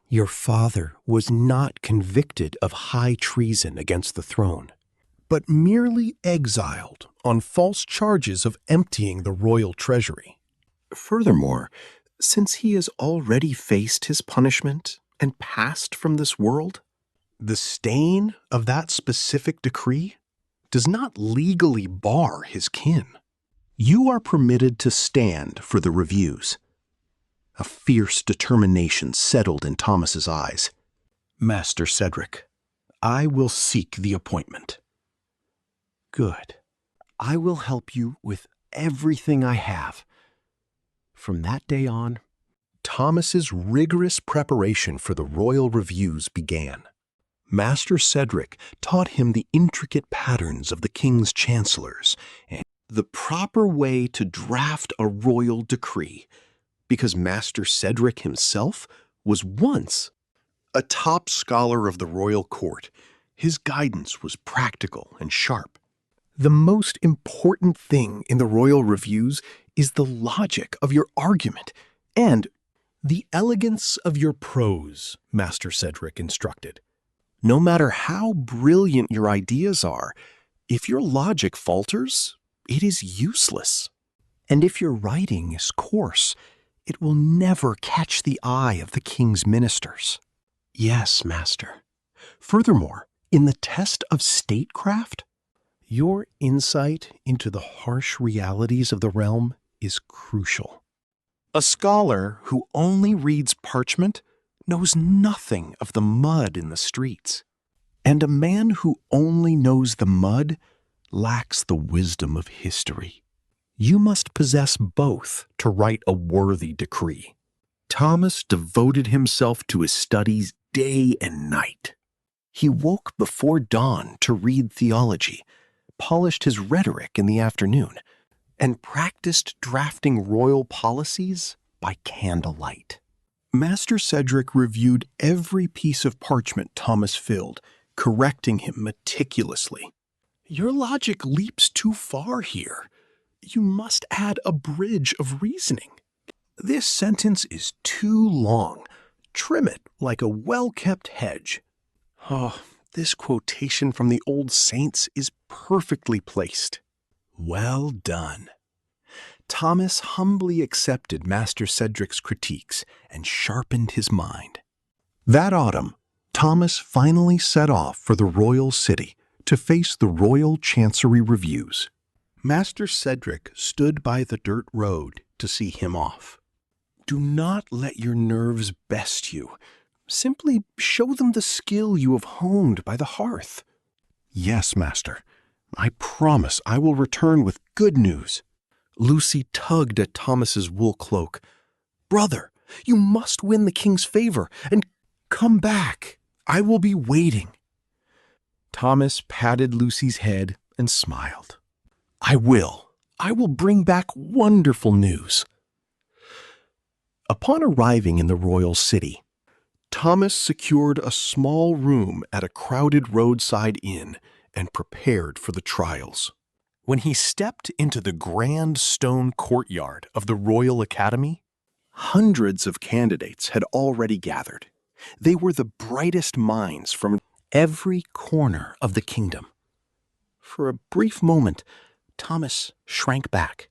Your father was not convicted of high treason against the throne, but merely exiled on false charges of emptying the royal treasury. Furthermore, since he has already faced his punishment and passed from this world, the stain of that specific decree does not legally bar his kin. You are permitted to stand for the reviews. A fierce determination settled in Thomas's eyes. Master Cedric, I will seek the appointment. Good. I will help you with everything I have. From that day on, Thomas's rigorous preparation for the royal reviews began. Master Cedric taught him the intricate patterns of the king's chancellors and the proper way to draft a royal decree, because Master Cedric himself was once a top scholar of the royal court. His guidance was practical and sharp. The most important thing in the royal reviews is the logic of your argument and the elegance of your prose, Master Cedric instructed. No matter how brilliant your ideas are, if your logic falters, it is useless. And if your writing is coarse, it will never catch the eye of the king's ministers. Yes, Master. Furthermore, in the test of statecraft, your insight into the harsh realities of the realm is crucial. A scholar who only reads parchment knows nothing of the mud in the streets. And a man who only knows the mud lacks the wisdom of history. You must possess both to write a worthy decree. Thomas devoted himself to his studies day and night. He woke before dawn to read theology, polished his rhetoric in the afternoon, and practiced drafting royal policies by candlelight. Master Cedric reviewed every piece of parchment Thomas filled, correcting him meticulously. Your logic leaps too far here. You must add a bridge of reasoning. This sentence is too long. Trim it like a well-kept hedge. Oh, this quotation from the old saints is perfectly placed. Well done. Thomas humbly accepted Master Cedric's critiques and sharpened his mind. That autumn, Thomas finally set off for the royal city to face the royal chancery reviews. Master Cedric stood by the dirt road to see him off. Do not let your nerves best you. Simply show them the skill you have honed by the hearth. Yes, Master. I promise I will return with good news. Lucy tugged at Thomas's wool cloak. Brother, you must win the king's favor and come back. I will be waiting. Thomas patted Lucy's head and smiled. I will bring back wonderful news. Upon arriving in the royal city, Thomas secured a small room at a crowded roadside inn and prepared for the trials. When he stepped into the grand stone courtyard of the Royal Academy, hundreds of candidates had already gathered. They were the brightest minds from every corner of the kingdom. For a brief moment, Thomas shrank back.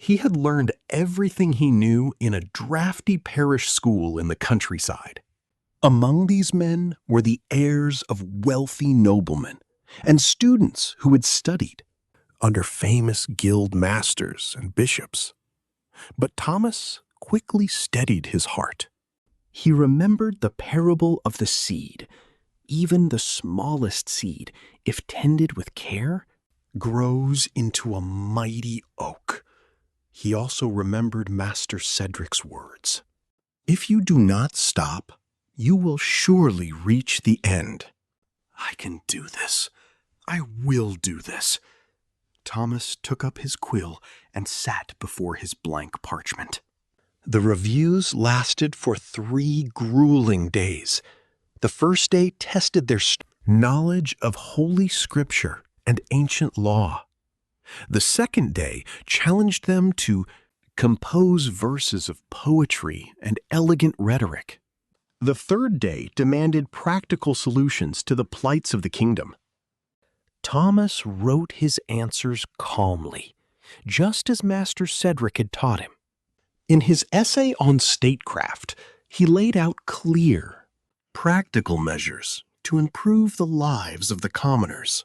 He had learned everything he knew in a drafty parish school in the countryside. Among these men were the heirs of wealthy noblemen and students who had studied under famous guild masters and bishops. But Thomas quickly steadied his heart. He remembered the parable of the seed. Even the smallest seed, if tended with care, grows into a mighty oak. He also remembered Master Cedric's words. If you do not stop, you will surely reach the end. I can do this. I will do this. Thomas took up his quill and sat before his blank parchment. The reviews lasted for 3 grueling days. The first day tested their knowledge of Holy Scripture and ancient law. The second day challenged them to compose verses of poetry and elegant rhetoric. The third day demanded practical solutions to the plights of the kingdom. Thomas wrote his answers calmly, just as Master Cedric had taught him. In his essay on statecraft, he laid out clear, practical measures to improve the lives of the commoners.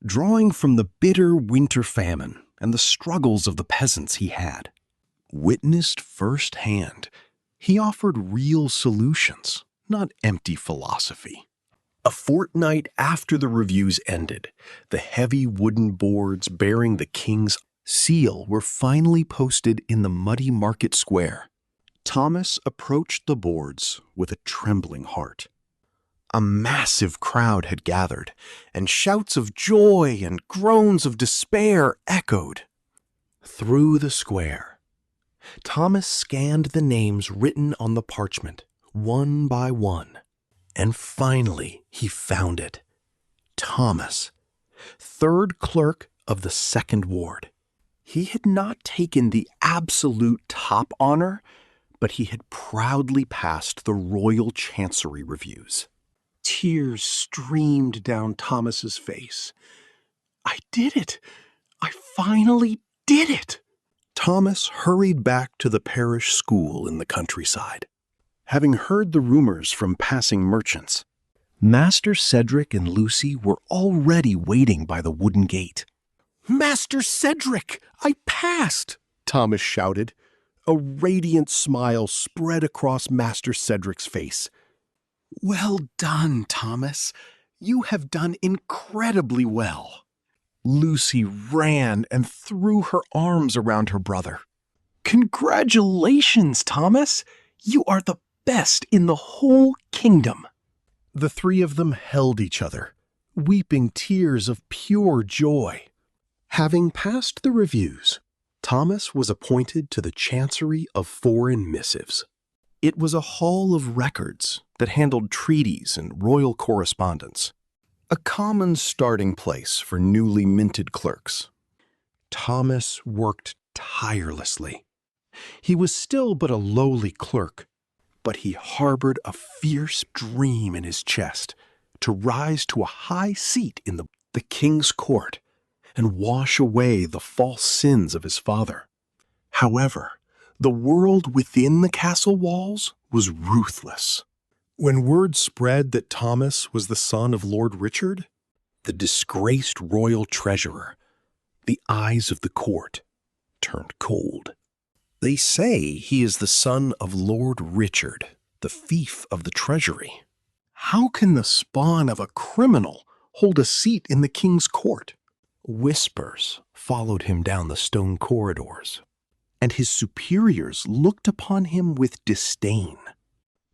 Drawing from the bitter winter famine and the struggles of the peasants he had witnessed firsthand, he offered real solutions, not empty philosophy. A fortnight after the reviews ended, the heavy wooden boards bearing the king's seal were finally posted in the muddy market square. Thomas approached the boards with a trembling heart. A massive crowd had gathered, and shouts of joy and groans of despair echoed. Through the square, Thomas scanned the names written on the parchment, one by one. And finally, he found it. Thomas, 3rd clerk of the 2nd ward. He had not taken the absolute top honor, but he had proudly passed the royal chancery reviews. Tears streamed down Thomas's face. I did it! I finally did it! Thomas hurried back to the parish school in the countryside. Having heard the rumors from passing merchants, Master Cedric and Lucy were already waiting by the wooden gate. Master Cedric, I passed! Thomas shouted. A radiant smile spread across Master Cedric's face. Well done, Thomas. You have done incredibly well. Lucy ran and threw her arms around her brother. Congratulations, Thomas! You are the best in the whole kingdom. The 3 of them held each other, weeping tears of pure joy. Having passed the reviews, Thomas was appointed to the Chancery of Foreign Missives. It was a hall of records that handled treaties and royal correspondence, a common starting place for newly minted clerks. Thomas worked tirelessly. He was still but a lowly clerk, but he harbored a fierce dream in his chest to rise to a high seat in the king's court and wash away the false sins of his father. However, the world within the castle walls was ruthless. When word spread that Thomas was the son of Lord Richard, the disgraced royal treasurer, the eyes of the court turned cold. They say he is the son of Lord Richard, the fief of the treasury. How can the spawn of a criminal hold a seat in the king's court? Whispers followed him down the stone corridors, and his superiors looked upon him with disdain.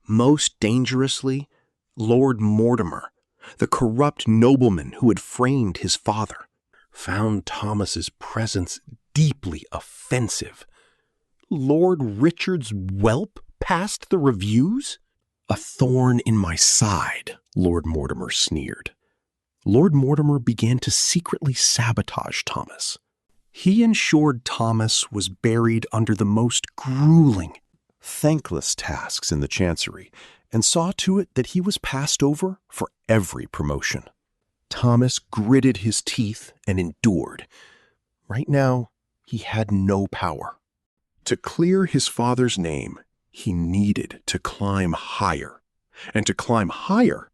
Most dangerously, Lord Mortimer, the corrupt nobleman who had framed his father, found Thomas's presence deeply offensive. Lord Richard's whelp Passed the reviews? A thorn in my side, Lord Mortimer sneered. Lord Mortimer began to secretly sabotage Thomas. He ensured Thomas was buried under the most grueling, thankless tasks in the Chancery, and saw to it that he was passed over for every promotion. Thomas gritted his teeth and endured. Right now, he had no power. To clear his father's name, he needed to climb higher. And to climb higher,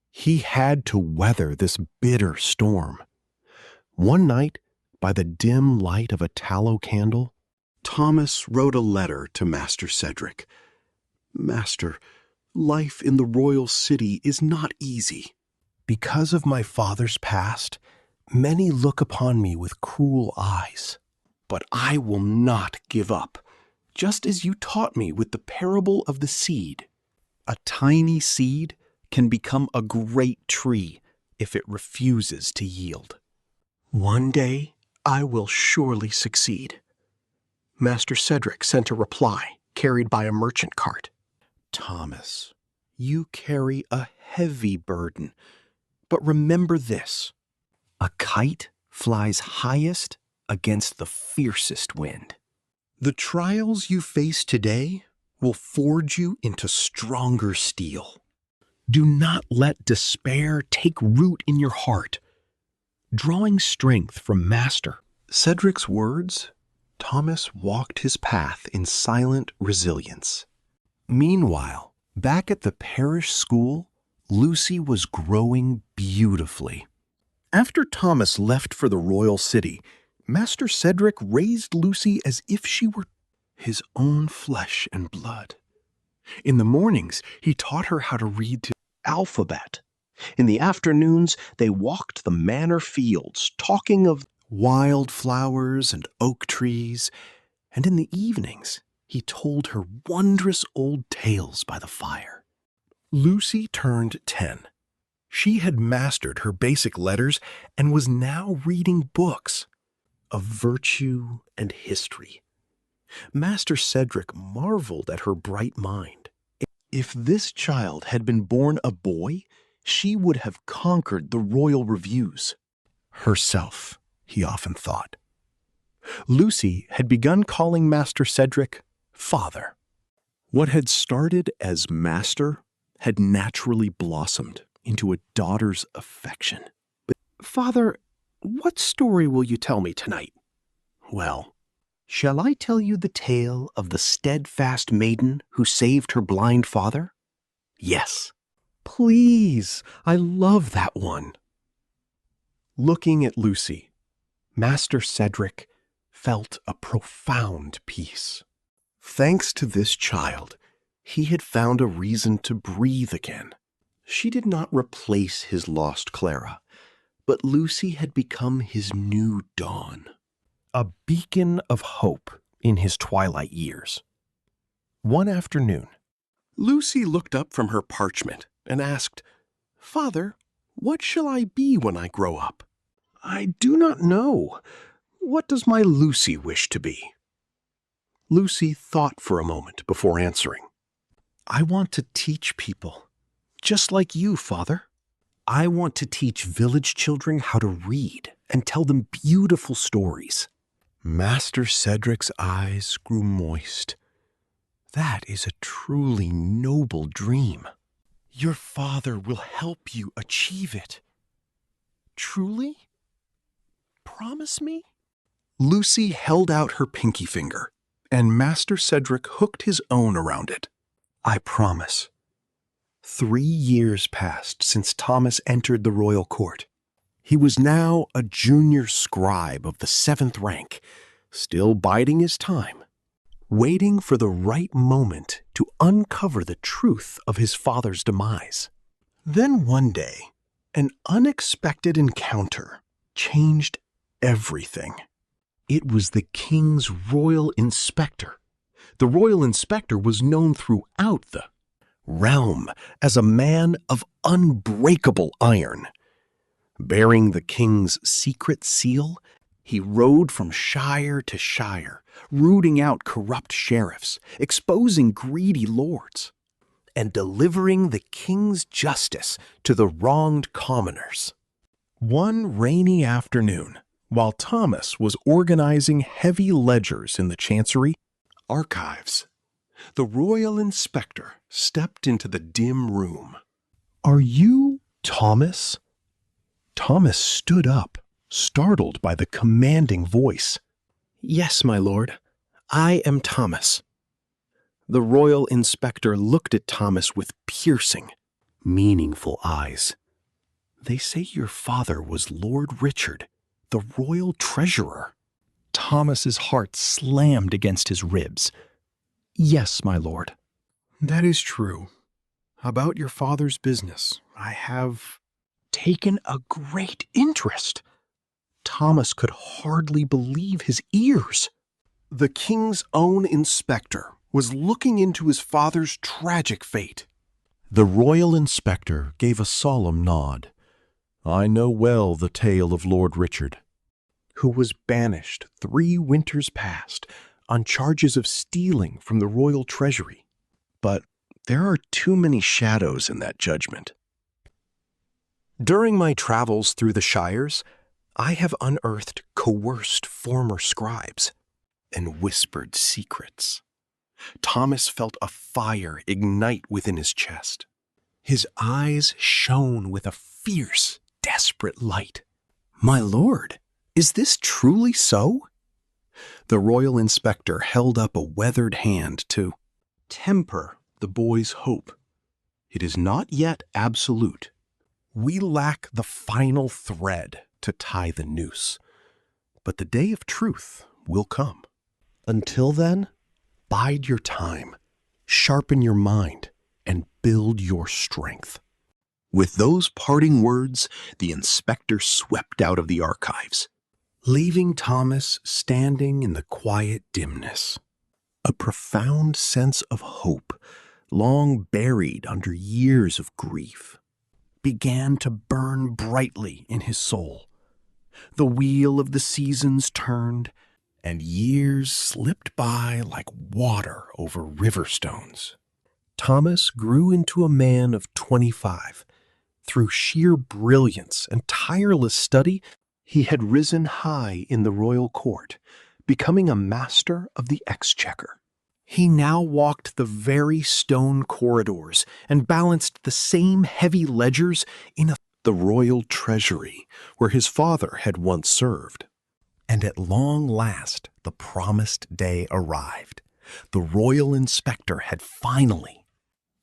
he had to weather this bitter storm. One night, by the dim light of a tallow candle, Thomas wrote a letter to Master Cedric. Master, life in the royal city is not easy. Because of my father's past, many look upon me with cruel eyes. But I will not give up, just as you taught me with the parable of the seed. A tiny seed can become a great tree if it refuses to yield. One day, I will surely succeed. Master Cedric sent a reply, carried by a merchant cart. Thomas, you carry a heavy burden, but remember this. A kite flies highest against the fiercest wind. The trials you face today will forge you into stronger steel. Do not let despair take root in your heart. Drawing strength from Master Cedric's words, Thomas walked his path in silent resilience. Meanwhile, back at the parish school, Lucy was growing beautifully. After Thomas left for the royal city, Master Cedric raised Lucy as if she were his own flesh and blood. In the mornings, he taught her how to read the alphabet. In the afternoons, they walked the manor fields, talking of wild flowers and oak trees, and in the evenings, he told her wondrous old tales by the fire. Lucy turned 10. She had mastered her basic letters and was now reading books of virtue and history. Master Cedric marveled at her bright mind. If this child had been born a boy, she would have conquered the royal reviews. Herself, he often thought. Lucy had begun calling Master Cedric Father. What had started as Master had naturally blossomed into a daughter's affection. But, Father, what story will you tell me tonight? Well, shall I tell you the tale of the steadfast maiden who saved her blind father? Yes. Please, I love that one. Looking at Lucy, Master Cedric felt a profound peace. Thanks to this child, he had found a reason to breathe again. She did not replace his lost Clara, but Lucy had become his new dawn, a beacon of hope in his twilight years. One afternoon, Lucy looked up from her parchment and asked, Father, what shall I be when I grow up? I do not know. What does my Lucy wish to be? Lucy thought for a moment before answering. I want to teach people, just like you, Father. I want to teach village children how to read and tell them beautiful stories. Master Cedric's eyes grew moist. That is a truly noble dream. Your father will help you achieve it. Truly? Promise me? Lucy held out her pinky finger, and Master Cedric hooked his own around it. I promise. 3 years passed since Thomas entered the royal court. He was now a junior scribe of the 7th rank, still biding his time, waiting for the right moment to uncover the truth of his father's demise. Then one day, an unexpected encounter changed everything. It was the king's royal inspector. The royal inspector was known throughout the realm as a man of unbreakable iron. Bearing the king's secret seal, he rode from shire to shire, rooting out corrupt sheriffs, exposing greedy lords, and delivering the king's justice to the wronged commoners. One rainy afternoon, while Thomas was organizing heavy ledgers in the chancery archives, the royal inspector stepped into the dim room. "Are you Thomas?" Thomas stood up, startled by the commanding voice. "Yes, my lord, I am Thomas." The royal inspector looked at Thomas with piercing, meaningful eyes. "They say your father was Lord Richard, the royal treasurer." Thomas's heart slammed against his ribs. "Yes, my lord." "That is true. About your father's business, I have taken a great interest." Thomas could hardly believe his ears. The king's own inspector was looking into his father's tragic fate. The royal inspector gave a solemn nod. "I know well the tale of Lord Richard, who was banished 3 winters past on charges of stealing from the royal treasury. But there are too many shadows in that judgment. During my travels through the shires, I have unearthed coerced former scribes and whispered secrets." Thomas felt a fire ignite within his chest. His eyes shone with a fierce, desperate light. "My lord, is this truly so?" The royal inspector held up a weathered hand to temper the boy's hope. "It is not yet absolute. We lack the final thread to tie the noose. But the day of truth will come. Until then, bide your time, sharpen your mind, and build your strength." With those parting words, the inspector swept out of the archives, leaving Thomas standing in the quiet dimness. A profound sense of hope, long buried under years of grief, began to burn brightly in his soul. The wheel of the seasons turned, and years slipped by like water over river stones. Thomas grew into a man of 25. Through sheer brilliance and tireless study, he had risen high in the royal court, becoming a master of the exchequer. He now walked the very stone corridors and balanced the same heavy ledgers in the royal treasury where his father had once served. And at long last, the promised day arrived. The royal inspector had finally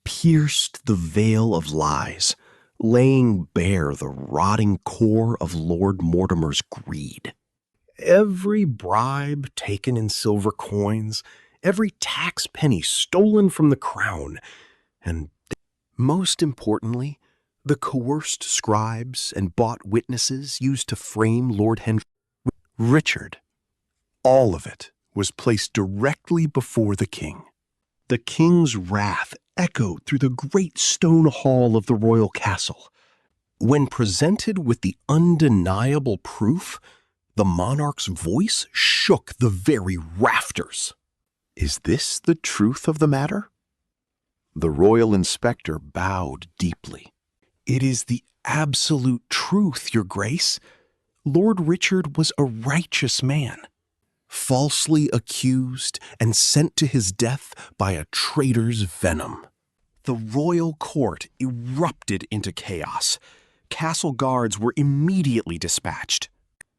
pierced the veil of lies, laying bare the rotting core of Lord Mortimer's greed. Every bribe taken in silver coins, every tax penny stolen from the crown, and most importantly, the coerced scribes and bought witnesses used to frame Lord Richard. All of it was placed directly before the king. The king's wrath echoed through the great stone hall of the royal castle. When presented with the undeniable proof, the monarch's voice shook the very rafters. "Is this the truth of the matter?" The royal inspector bowed deeply. "It is the absolute truth, your grace. Lord Richard was a righteous man, falsely accused and sent to his death by a traitor's venom." The royal court erupted into chaos. Castle guards were immediately dispatched,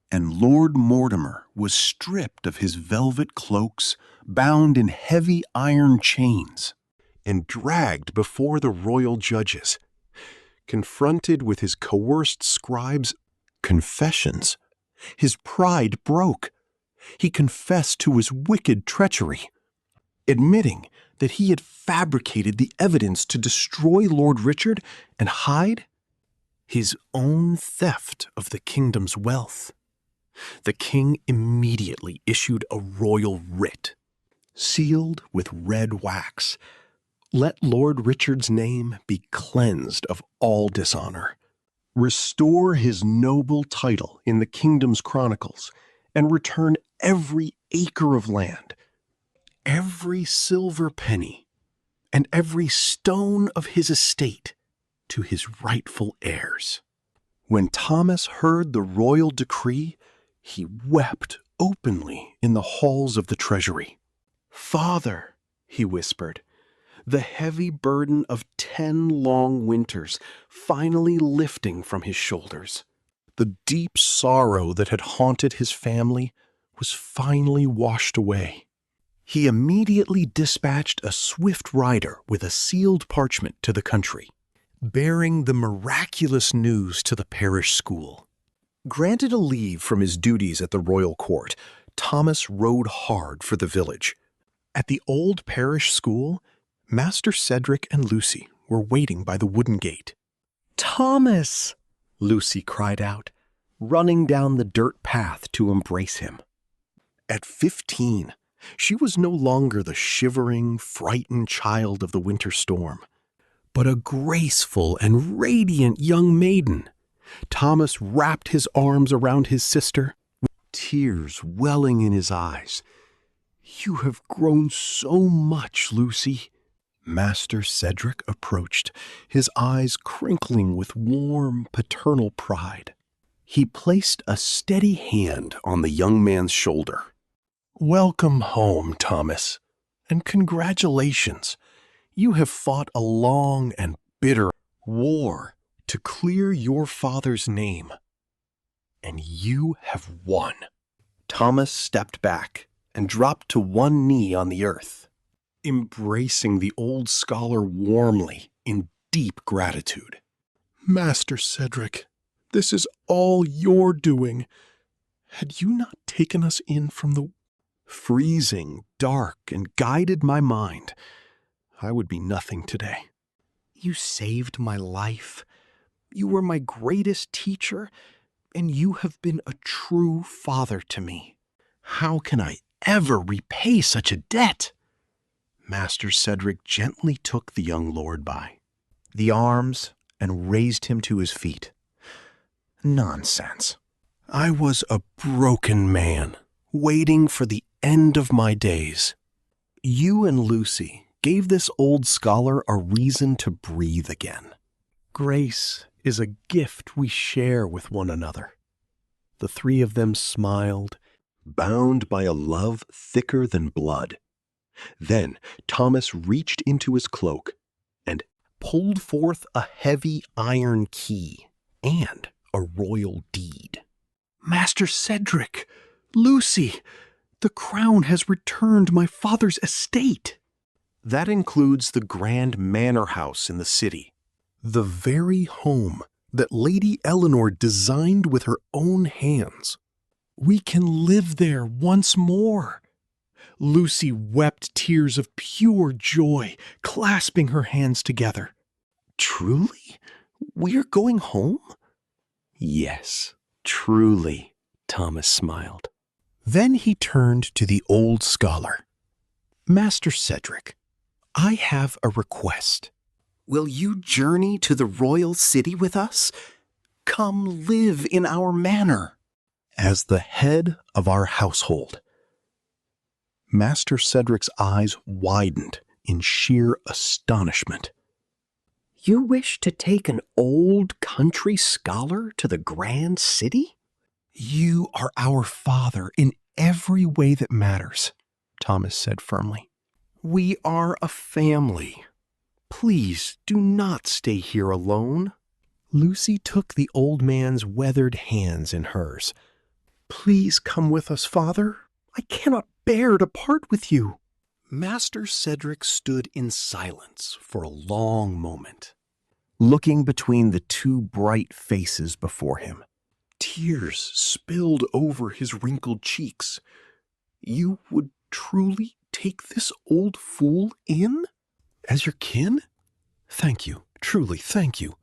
and Lord Mortimer was stripped of his velvet cloaks, bound in heavy iron chains, and dragged before the royal judges. Confronted with his coerced scribes' confessions, his pride broke. He confessed to his wicked treachery, admitting that he had fabricated the evidence to destroy Lord Richard and hide his own theft of the kingdom's wealth. The king immediately issued a royal writ, sealed with red wax. Let Lord Richard's name be cleansed of all dishonor. Restore his noble title in the kingdom's chronicles, and return every acre of land, every silver penny, and every stone of his estate to his rightful heirs. When Thomas heard the royal decree, he wept openly in the halls of the treasury. "Father," he whispered, the heavy burden of 10 long winters finally lifting from his shoulders. The deep sorrow that had haunted his family was finally washed away. He immediately dispatched a swift rider with a sealed parchment to the country, bearing the miraculous news to the parish school. Granted a leave from his duties at the royal court, Thomas rode hard for the village. At the old parish school, Master Cedric and Lucy were waiting by the wooden gate. "Thomas!" Lucy cried out, running down the dirt path to embrace him. At 15, she was no longer the shivering, frightened child of the winter storm, but a graceful and radiant young maiden. Thomas wrapped his arms around his sister, with tears welling in his eyes. "You have grown so much, Lucy." Master Cedric approached, his eyes crinkling with warm, paternal pride. He placed a steady hand on the young man's shoulder. "Welcome home, Thomas, and congratulations. You have fought a long and bitter war to clear your father's name, and you have won." Thomas stepped back and dropped to one knee on the earth, embracing the old scholar warmly in deep gratitude. "Master Cedric, this is all your doing. Had you not taken us in from the freezing dark and guided my mind, I would be nothing today. You saved my life. You were my greatest teacher, and you have been a true father to me. How can I ever repay such a debt?" Master Cedric gently took the young lord by the arms and raised him to his feet. "Nonsense. I was a broken man, waiting for the end of my days. You and Lucy gave this old scholar a reason to breathe again. Grace is a gift we share with one another." The three of them smiled, bound by a love thicker than blood. Then Thomas reached into his cloak and pulled forth a heavy iron key and a royal deed. "Master Cedric, Lucy, the crown has returned my father's estate." That includes the grand manor house in the city, the very home that Lady Eleanor designed with her own hands. "We can live there once more." Lucy wept tears of pure joy, clasping her hands together. "Truly? We are going home?" "Yes, truly," Thomas smiled. Then he turned to the old scholar. "Master Cedric, I have a request. Will you journey to the royal city with us? Come live in our manor as the head of our household." Master Cedric's eyes widened in sheer astonishment. "You wish to take an old country scholar to the grand city?" "You are our father in every way that matters," Thomas said firmly. "We are a family. Please do not stay here alone." Lucy took the old man's weathered hands in hers. "Please come with us, Father. I cannot bear to part with you." Master Cedric stood in silence for a long moment, looking between the two bright faces before him. Tears spilled over his wrinkled cheeks. "You would truly take this old fool in? As your kin? Thank you, truly thank you."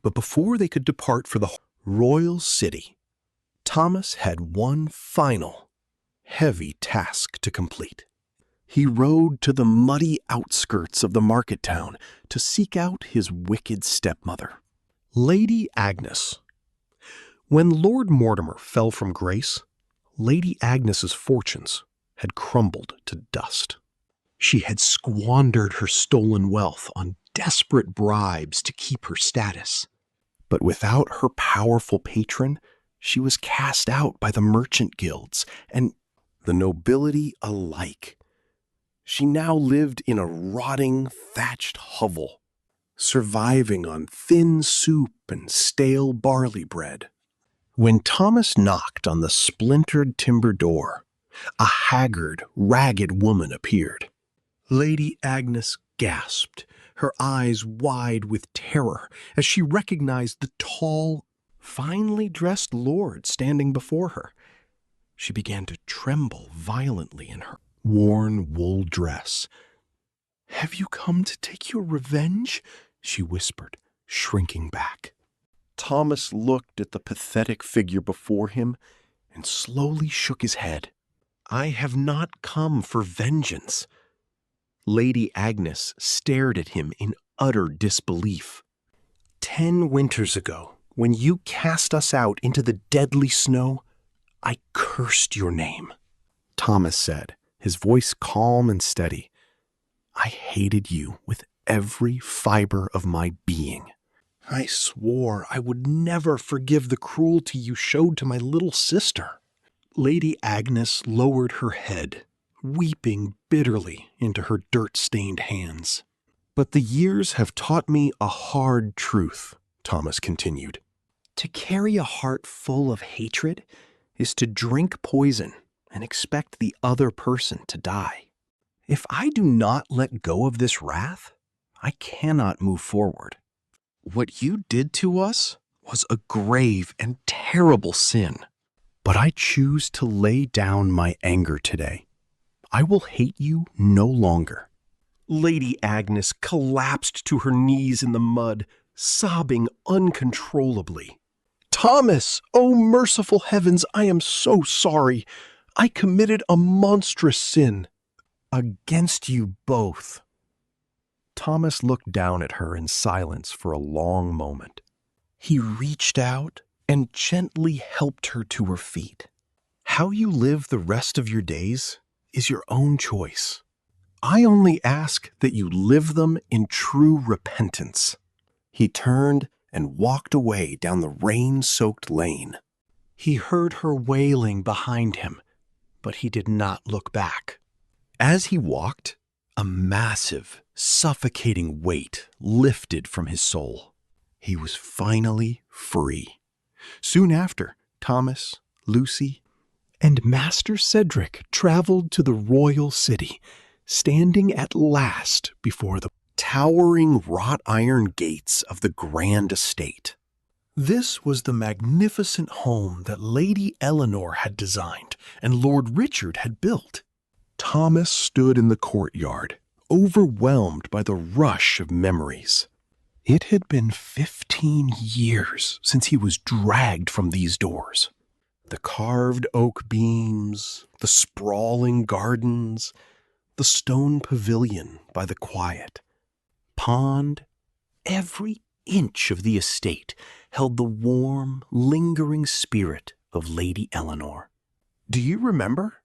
But before they could depart for the royal city, Thomas had one final, heavy task to complete. He rode to the muddy outskirts of the market town to seek out his wicked stepmother, Lady Agnes. When Lord Mortimer fell from grace, Lady Agnes's fortunes had crumbled to dust. She had squandered her stolen wealth on desperate bribes to keep her status. But without her powerful patron, she was cast out by the merchant guilds and the nobility alike. She now lived in a rotting, thatched hovel, surviving on thin soup and stale barley bread. When Thomas knocked on the splintered timber door, a haggard, ragged woman appeared. Lady Agnes gasped, her eyes wide with terror, as she recognized the tall, finely dressed lord standing before her. She began to tremble violently in her worn wool dress. "Have you come to take your revenge?" she whispered, shrinking back. Thomas looked at the pathetic figure before him and slowly shook his head. "I have not come for vengeance." Lady Agnes stared at him in utter disbelief. 10 winters ago, when you cast us out into the deadly snow, I cursed your name," Thomas said, his voice calm and steady. "I hated you with every fiber of my being. I swore I would never forgive the cruelty you showed to my little sister." Lady Agnes lowered her head, weeping bitterly into her dirt-stained hands. "But the years have taught me a hard truth," Thomas continued. "To carry a heart full of hatred is to drink poison and expect the other person to die. If I do not let go of this wrath, I cannot move forward. What you did to us was a grave and terrible sin, but I choose to lay down my anger today. I will hate you no longer." Lady Agnes collapsed to her knees in the mud, sobbing uncontrollably. "Thomas, oh merciful heavens, I am so sorry. I committed a monstrous sin against you both." Thomas looked down at her in silence for a long moment. He reached out and gently helped her to her feet. "How you live the rest of your days is your own choice. I only ask that you live them in true repentance." He turned and walked away down the rain-soaked lane. He heard her wailing behind him, but he did not look back. As he walked, a massive, suffocating weight lifted from his soul. He was finally free. Soon after, Thomas, Lucy, and Master Cedric traveled to the royal city, standing at last before the towering wrought iron gates of the grand estate. This was the magnificent home that Lady Eleanor had designed and Lord Richard had built. Thomas stood in the courtyard, overwhelmed by the rush of memories. It had been 15 years since he was dragged from these doors. The carved oak beams, the sprawling gardens, the stone pavilion by the quiet pond, every inch of the estate held the warm, lingering spirit of Lady Eleanor. "Do you remember?"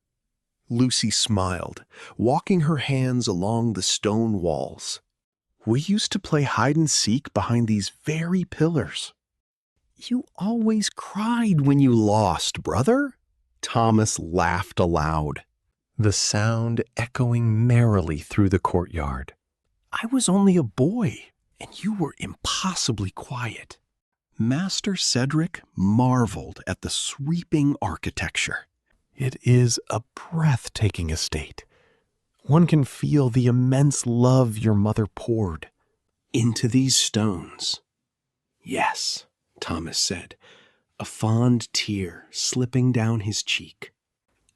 Lucy smiled, walking her hands along the stone walls. "We used to play hide-and-seek behind these very pillars." "You always cried when you lost, brother." Thomas laughed aloud, the sound echoing merrily through the courtyard. "I was only a boy, and you were impossibly quiet." Master Cedric marveled at the sweeping architecture. "It is a breathtaking estate. One can feel the immense love your mother poured into these stones." "Yes," Thomas said, a fond tear slipping down his cheek.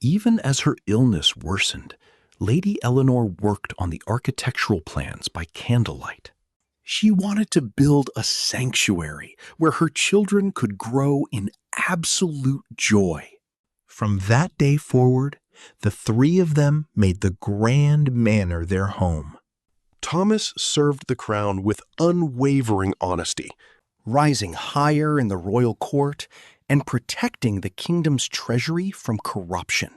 Even as her illness worsened, Lady Eleanor worked on the architectural plans by candlelight. She wanted to build a sanctuary where her children could grow in absolute joy. From that day forward, the three of them made the grand manor their home. Thomas served the crown with unwavering honesty, rising higher in the royal court and protecting the kingdom's treasury from corruption.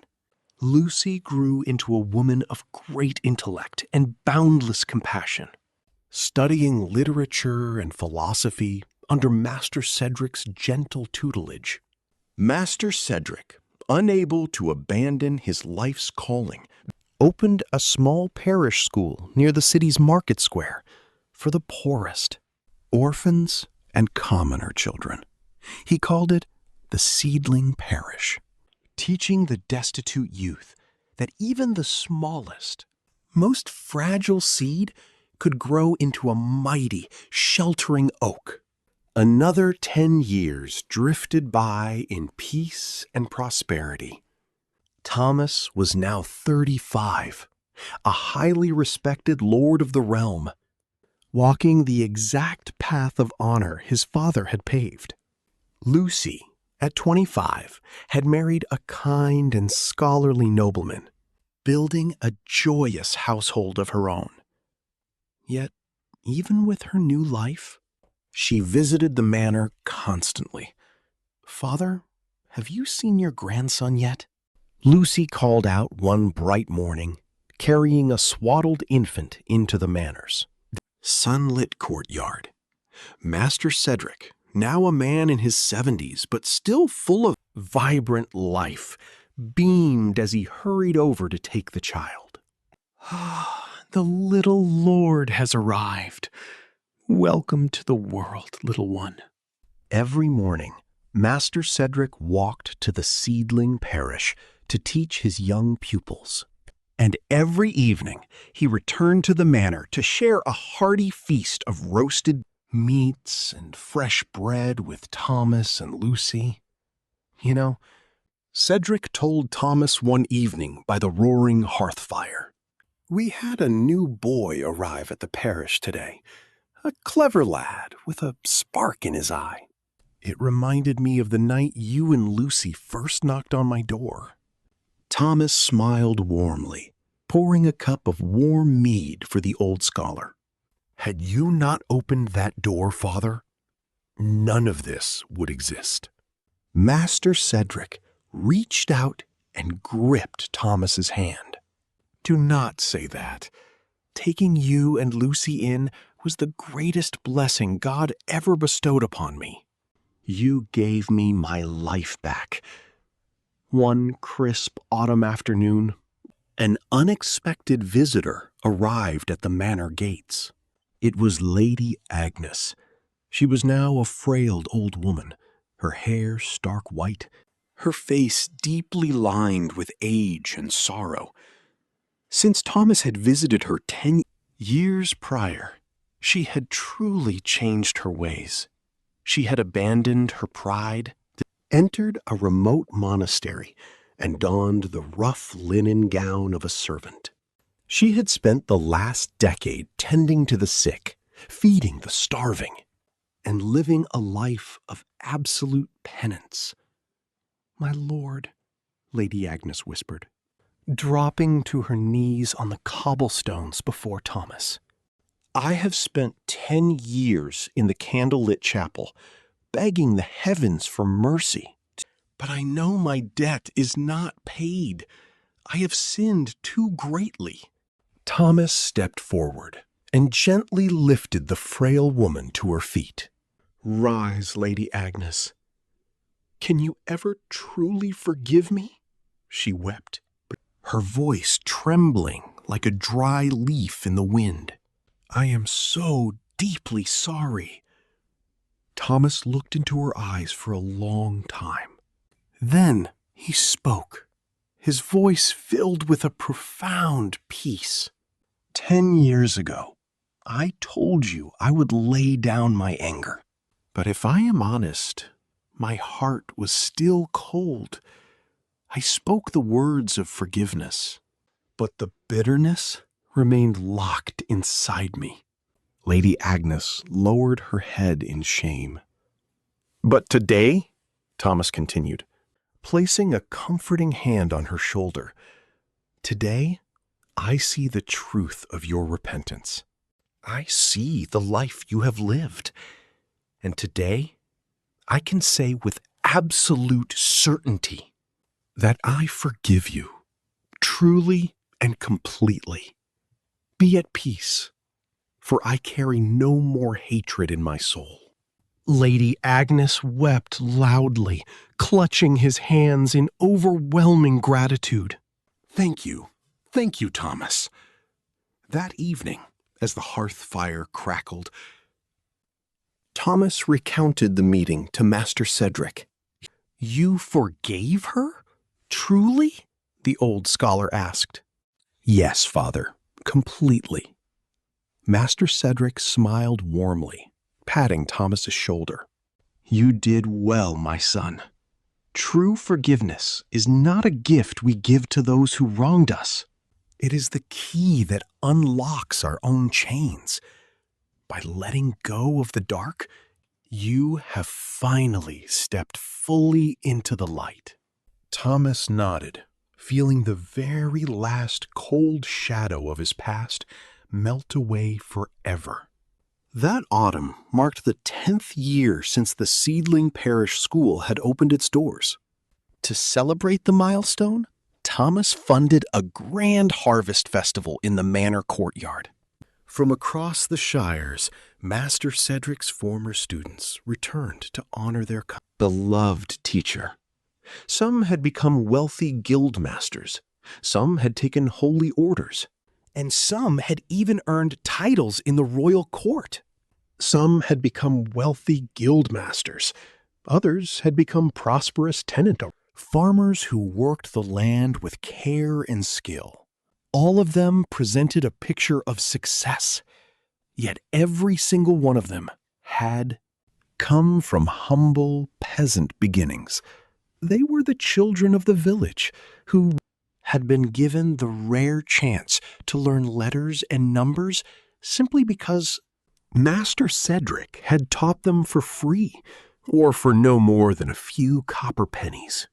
Lucy grew into a woman of great intellect and boundless compassion, studying literature and philosophy under Master Cedric's gentle tutelage. Master Cedric, unable to abandon his life's calling, opened a small parish school near the city's market square for the poorest, orphans and commoner children. He called it the Seedling Parish, teaching the destitute youth that even the smallest, most fragile seed could grow into a mighty, sheltering oak. Another 10 years drifted by in peace and prosperity. Thomas was now 35, a highly respected lord of the realm, walking the exact path of honor his father had paved. Lucy, at 25, had married a kind and scholarly nobleman, building a joyous household of her own. Yet, even with her new life, she visited the manor constantly. "Father, have you seen your grandson yet?" Lucy called out one bright morning, carrying a swaddled infant into the manor's sunlit courtyard. Master Cedric, now a man in his 70s, but still full of vibrant life, beamed as he hurried over to take the child. "The little lord has arrived. Welcome to the world, little one." Every morning, Master Cedric walked to the Seedling Parish to teach his young pupils. And every evening, he returned to the manor to share a hearty feast of roasted meats and fresh bread with Thomas and Lucy. You know, Cedric told Thomas one evening by the roaring hearth fire, "We had a new boy arrive at the parish today. A clever lad with a spark in his eye. It reminded me of the night you and Lucy first knocked on my door." Thomas smiled warmly, pouring a cup of warm mead for the old scholar. "Had you not opened that door, Father, none of this would exist." Master Cedric reached out and gripped Thomas's hand. "Do not say that. Taking you and Lucy in was the greatest blessing God ever bestowed upon me. You gave me my life back." One crisp autumn afternoon, an unexpected visitor arrived at the manor gates. It was Lady Agnes. She was now a frail old woman, her hair stark white, her face deeply lined with age and sorrow. Since Thomas had visited her 10 years prior, she had truly changed her ways. She had abandoned her pride, entered a remote monastery, and donned the rough linen gown of a servant. She had spent the last decade tending to the sick, feeding the starving, and living a life of absolute penance. "My lord," Lady Agnes whispered, dropping to her knees on the cobblestones before Thomas, "I have spent 10 years in the candlelit chapel, begging the heavens for mercy. But I know my debt is not paid. I have sinned too greatly." Thomas stepped forward and gently lifted the frail woman to her feet. "Rise, Lady Agnes. Can you ever truly forgive me?" She wept, her voice trembling like a dry leaf in the wind. "I am so deeply sorry." Thomas looked into her eyes for a long time. Then he spoke, his voice filled with a profound peace. 10 years ago, I told you I would lay down my anger. But if I am honest, my heart was still cold. I spoke the words of forgiveness, but the bitterness remained locked inside me." Lady Agnes lowered her head in shame. "But today," Thomas continued, placing a comforting hand on her shoulder, "today I see the truth of your repentance. I see the life you have lived. And today I can say with absolute certainty that I forgive you, truly and completely. Be at peace, for I carry no more hatred in my soul." Lady Agnes wept loudly, clutching his hands in overwhelming gratitude. Thank you, Thomas." That evening, as the hearth fire crackled, Thomas recounted the meeting to Master Cedric. "You forgave her? Truly?" the old scholar asked. "Yes, Father, completely." Master Cedric smiled warmly, patting Thomas's shoulder. "You did well, my son. True forgiveness is not a gift we give to those who wronged us. It is the key that unlocks our own chains. By letting go of the dark, you have finally stepped fully into the light." Thomas nodded, feeling the very last cold shadow of his past melt away forever. That autumn marked the 10th year since the seedling parish school had opened its doors. To celebrate the milestone, Thomas funded a grand harvest festival in the manor courtyard. From across the shires, Master Cedric's former students returned to honor their beloved teacher. Some had become wealthy guild masters, some had taken holy orders, and some had even earned titles in the royal court. Some had become wealthy guild masters, others had become prosperous tenant owners, farmers who worked the land with care and skill. All of them presented a picture of success, yet every single one of them had come from humble peasant beginnings. They were the children of the village who had been given the rare chance to learn letters and numbers simply because Master Cedric had taught them for free, or for no more than a few copper pennies.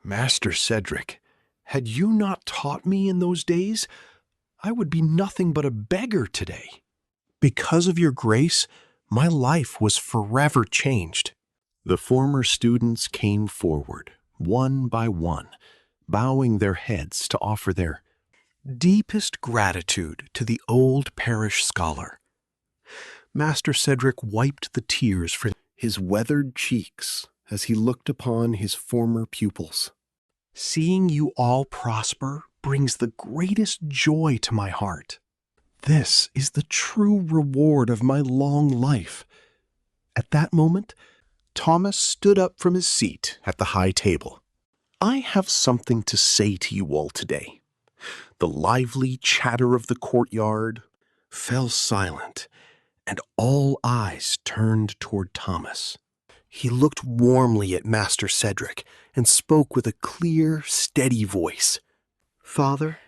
"Master Cedric, had you not taught me in those days, I would be nothing but a beggar today. Because of your grace, my life was forever changed." The former students came forward, one by one, bowing their heads to offer their deepest gratitude to the old parish scholar. Master Cedric wiped the tears from his weathered cheeks as he looked upon his former pupils. "Seeing you all prosper brings the greatest joy to my heart. This is the true reward of my long life." At that moment, Thomas stood up from his seat at the high table. "I have something to say to you all today." The lively chatter of the courtyard fell silent, and all eyes turned toward Thomas. He looked warmly at Master Cedric and spoke with a clear, steady voice. "Father,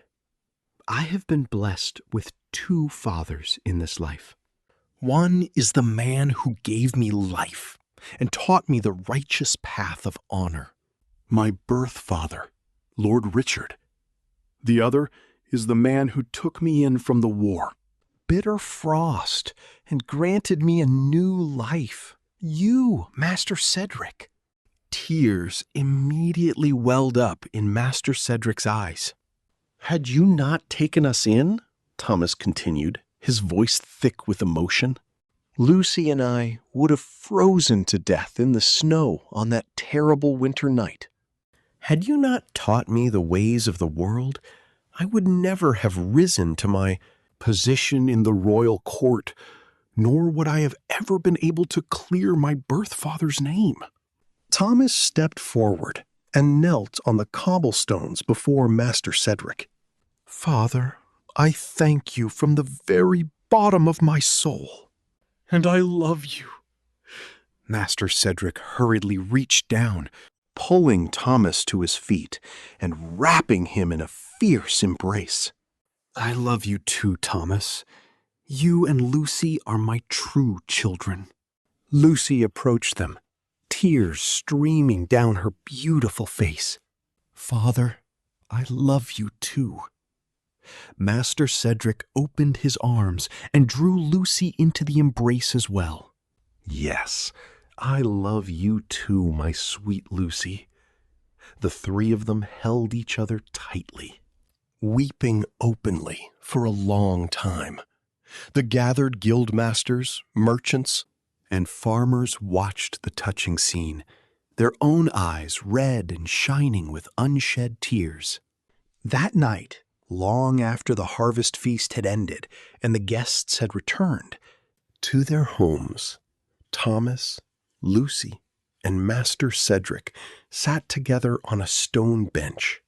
I have been blessed with 2 fathers in this life. One is the man who gave me life and taught me the righteous path of honor, my birth father, Lord Richard. The other is the man who took me in from the war, bitter frost, and granted me a new life. You, Master Cedric." Tears immediately welled up in Master Cedric's eyes. "Had you not taken us in," Thomas continued, his voice thick with emotion, "Lucy and I would have frozen to death in the snow on that terrible winter night. Had you not taught me the ways of the world, I would never have risen to my position in the royal court, nor would I have ever been able to clear my birth father's name." Thomas stepped forward and knelt on the cobblestones before Master Cedric. "Father, I thank you from the very bottom of my soul, and I love you." Master Cedric hurriedly reached down, pulling Thomas to his feet and wrapping him in a fierce embrace. "I love you too, Thomas. You and Lucy are my true children." Lucy approached them, tears streaming down her beautiful face. "Father, I love you too." Master Cedric opened his arms and drew Lucy into the embrace as well. "Yes, I love you too, my sweet Lucy. The three of them held each other tightly, weeping openly for a long time. The gathered guildmasters, merchants, and farmers watched the touching scene, their own eyes red and shining with unshed tears. That night, long after the harvest feast had ended and the guests had returned to their homes, Thomas, Lucy, and Master Cedric sat together on a stone bench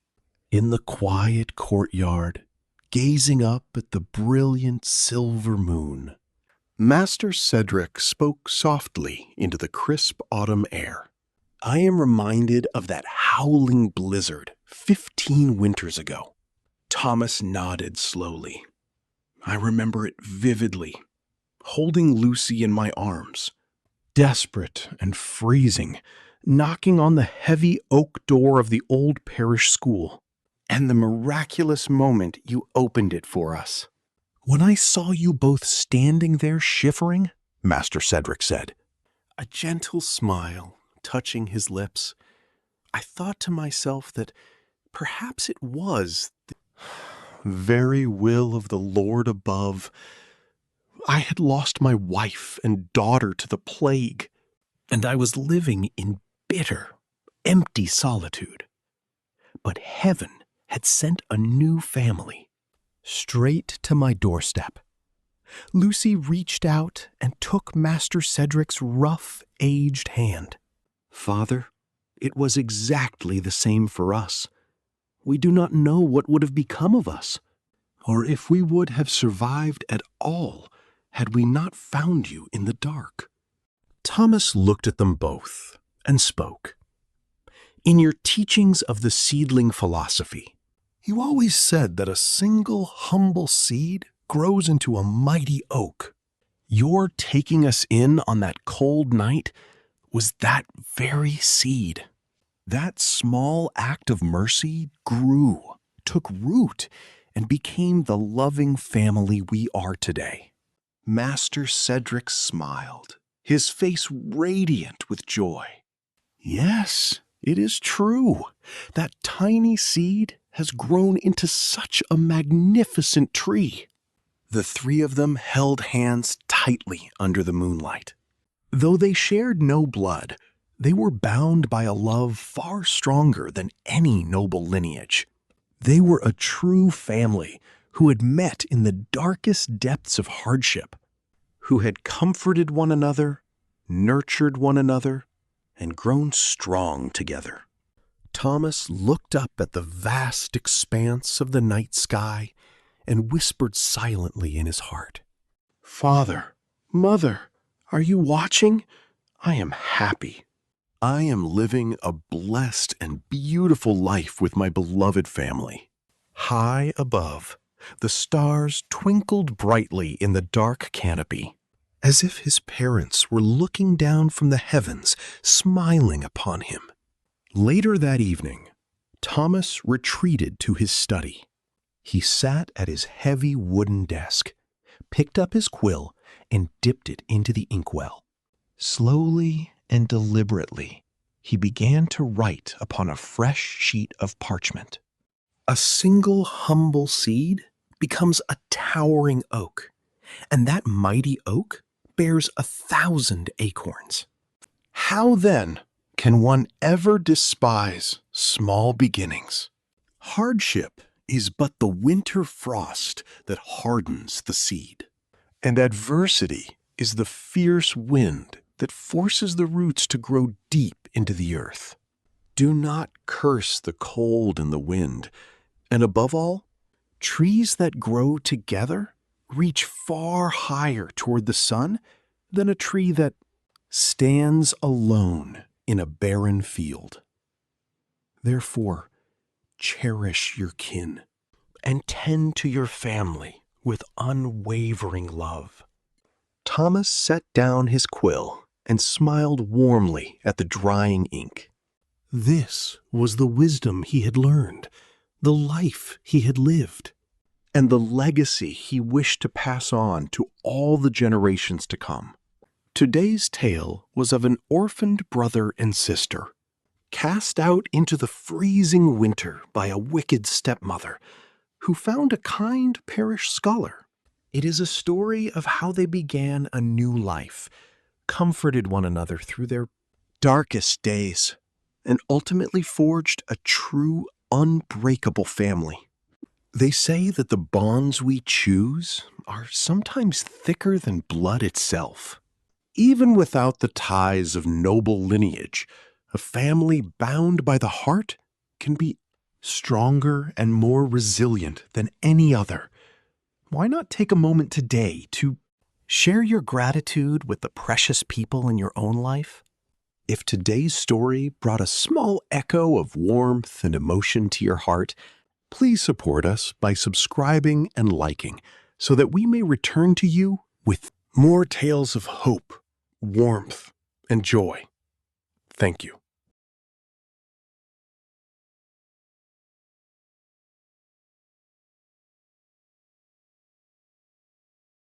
in the quiet courtyard, gazing up at the brilliant silver moon. Master Cedric spoke softly into the crisp autumn air. I am reminded of that howling blizzard 15 winters ago. Thomas nodded slowly. I remember it vividly, holding Lucy in my arms, desperate and freezing, knocking on the heavy oak door of the old parish school, and the miraculous moment you opened it for us. When I saw you both standing there shivering, Master Cedric said, a gentle smile touching his lips, I thought to myself that perhaps it was the very will of the Lord above. I had lost my wife and daughter to the plague, and I was living in bitter, empty solitude. But heaven had sent a new family, straight to my doorstep. Lucy reached out and took Master Cedric's rough, aged hand. Father, it was exactly the same for us. We do not know what would have become of us, or if we would have survived at all had we not found you in the dark. Thomas looked at them both and spoke. In your teachings of the seedling philosophy, you always said that a single humble seed grows into a mighty oak. Your taking us in on that cold night was that very seed. That small act of mercy grew, took root, and became the loving family we are today. Master Cedric smiled, his face radiant with joy. Yes, it is true. That tiny seed has grown into such a magnificent tree. The three of them held hands tightly under the moonlight. Though they shared no blood, they were bound by a love far stronger than any noble lineage. They were a true family who had met in the darkest depths of hardship, who had comforted one another, nurtured one another, and grown strong together. Thomas looked up at the vast expanse of the night sky and whispered silently in his heart, Father, Mother, are you watching? I am happy. I am living a blessed and beautiful life with my beloved family. High above, the stars twinkled brightly in the dark canopy, as if his parents were looking down from the heavens, smiling upon him. Later that evening, Thomas retreated to his study. He sat at his heavy wooden desk, picked up his quill, and dipped it into the inkwell. Slowly and deliberately, he began to write upon a fresh sheet of parchment. A single humble seed becomes a towering oak, and that mighty oak bears 1,000 acorns. How then can one ever despise small beginnings? Hardship is but the winter frost that hardens the seed, and adversity is the fierce wind that forces the roots to grow deep into the earth. Do not curse the cold and the wind, and above all, trees that grow together reach far higher toward the sun than a tree that stands alone in a barren field. Therefore, cherish your kin and tend to your family with unwavering love. Thomas set down his quill and smiled warmly at the drying ink. This was the wisdom he had learned, the life he had lived, and the legacy he wished to pass on to all the generations to come. Today's tale was of an orphaned brother and sister, cast out into the freezing winter by a wicked stepmother, who found a kind parish scholar. It is a story of how they began a new life, comforted one another through their darkest days, and ultimately forged a true, unbreakable family. They say that the bonds we choose are sometimes thicker than blood itself. Even without the ties of noble lineage, a family bound by the heart can be stronger and more resilient than any other. Why not take a moment today to share your gratitude with the precious people in your own life? If today's story brought a small echo of warmth and emotion to your heart, please support us by subscribing and liking so that we may return to you with more tales of hope, warmth, and joy. Thank you.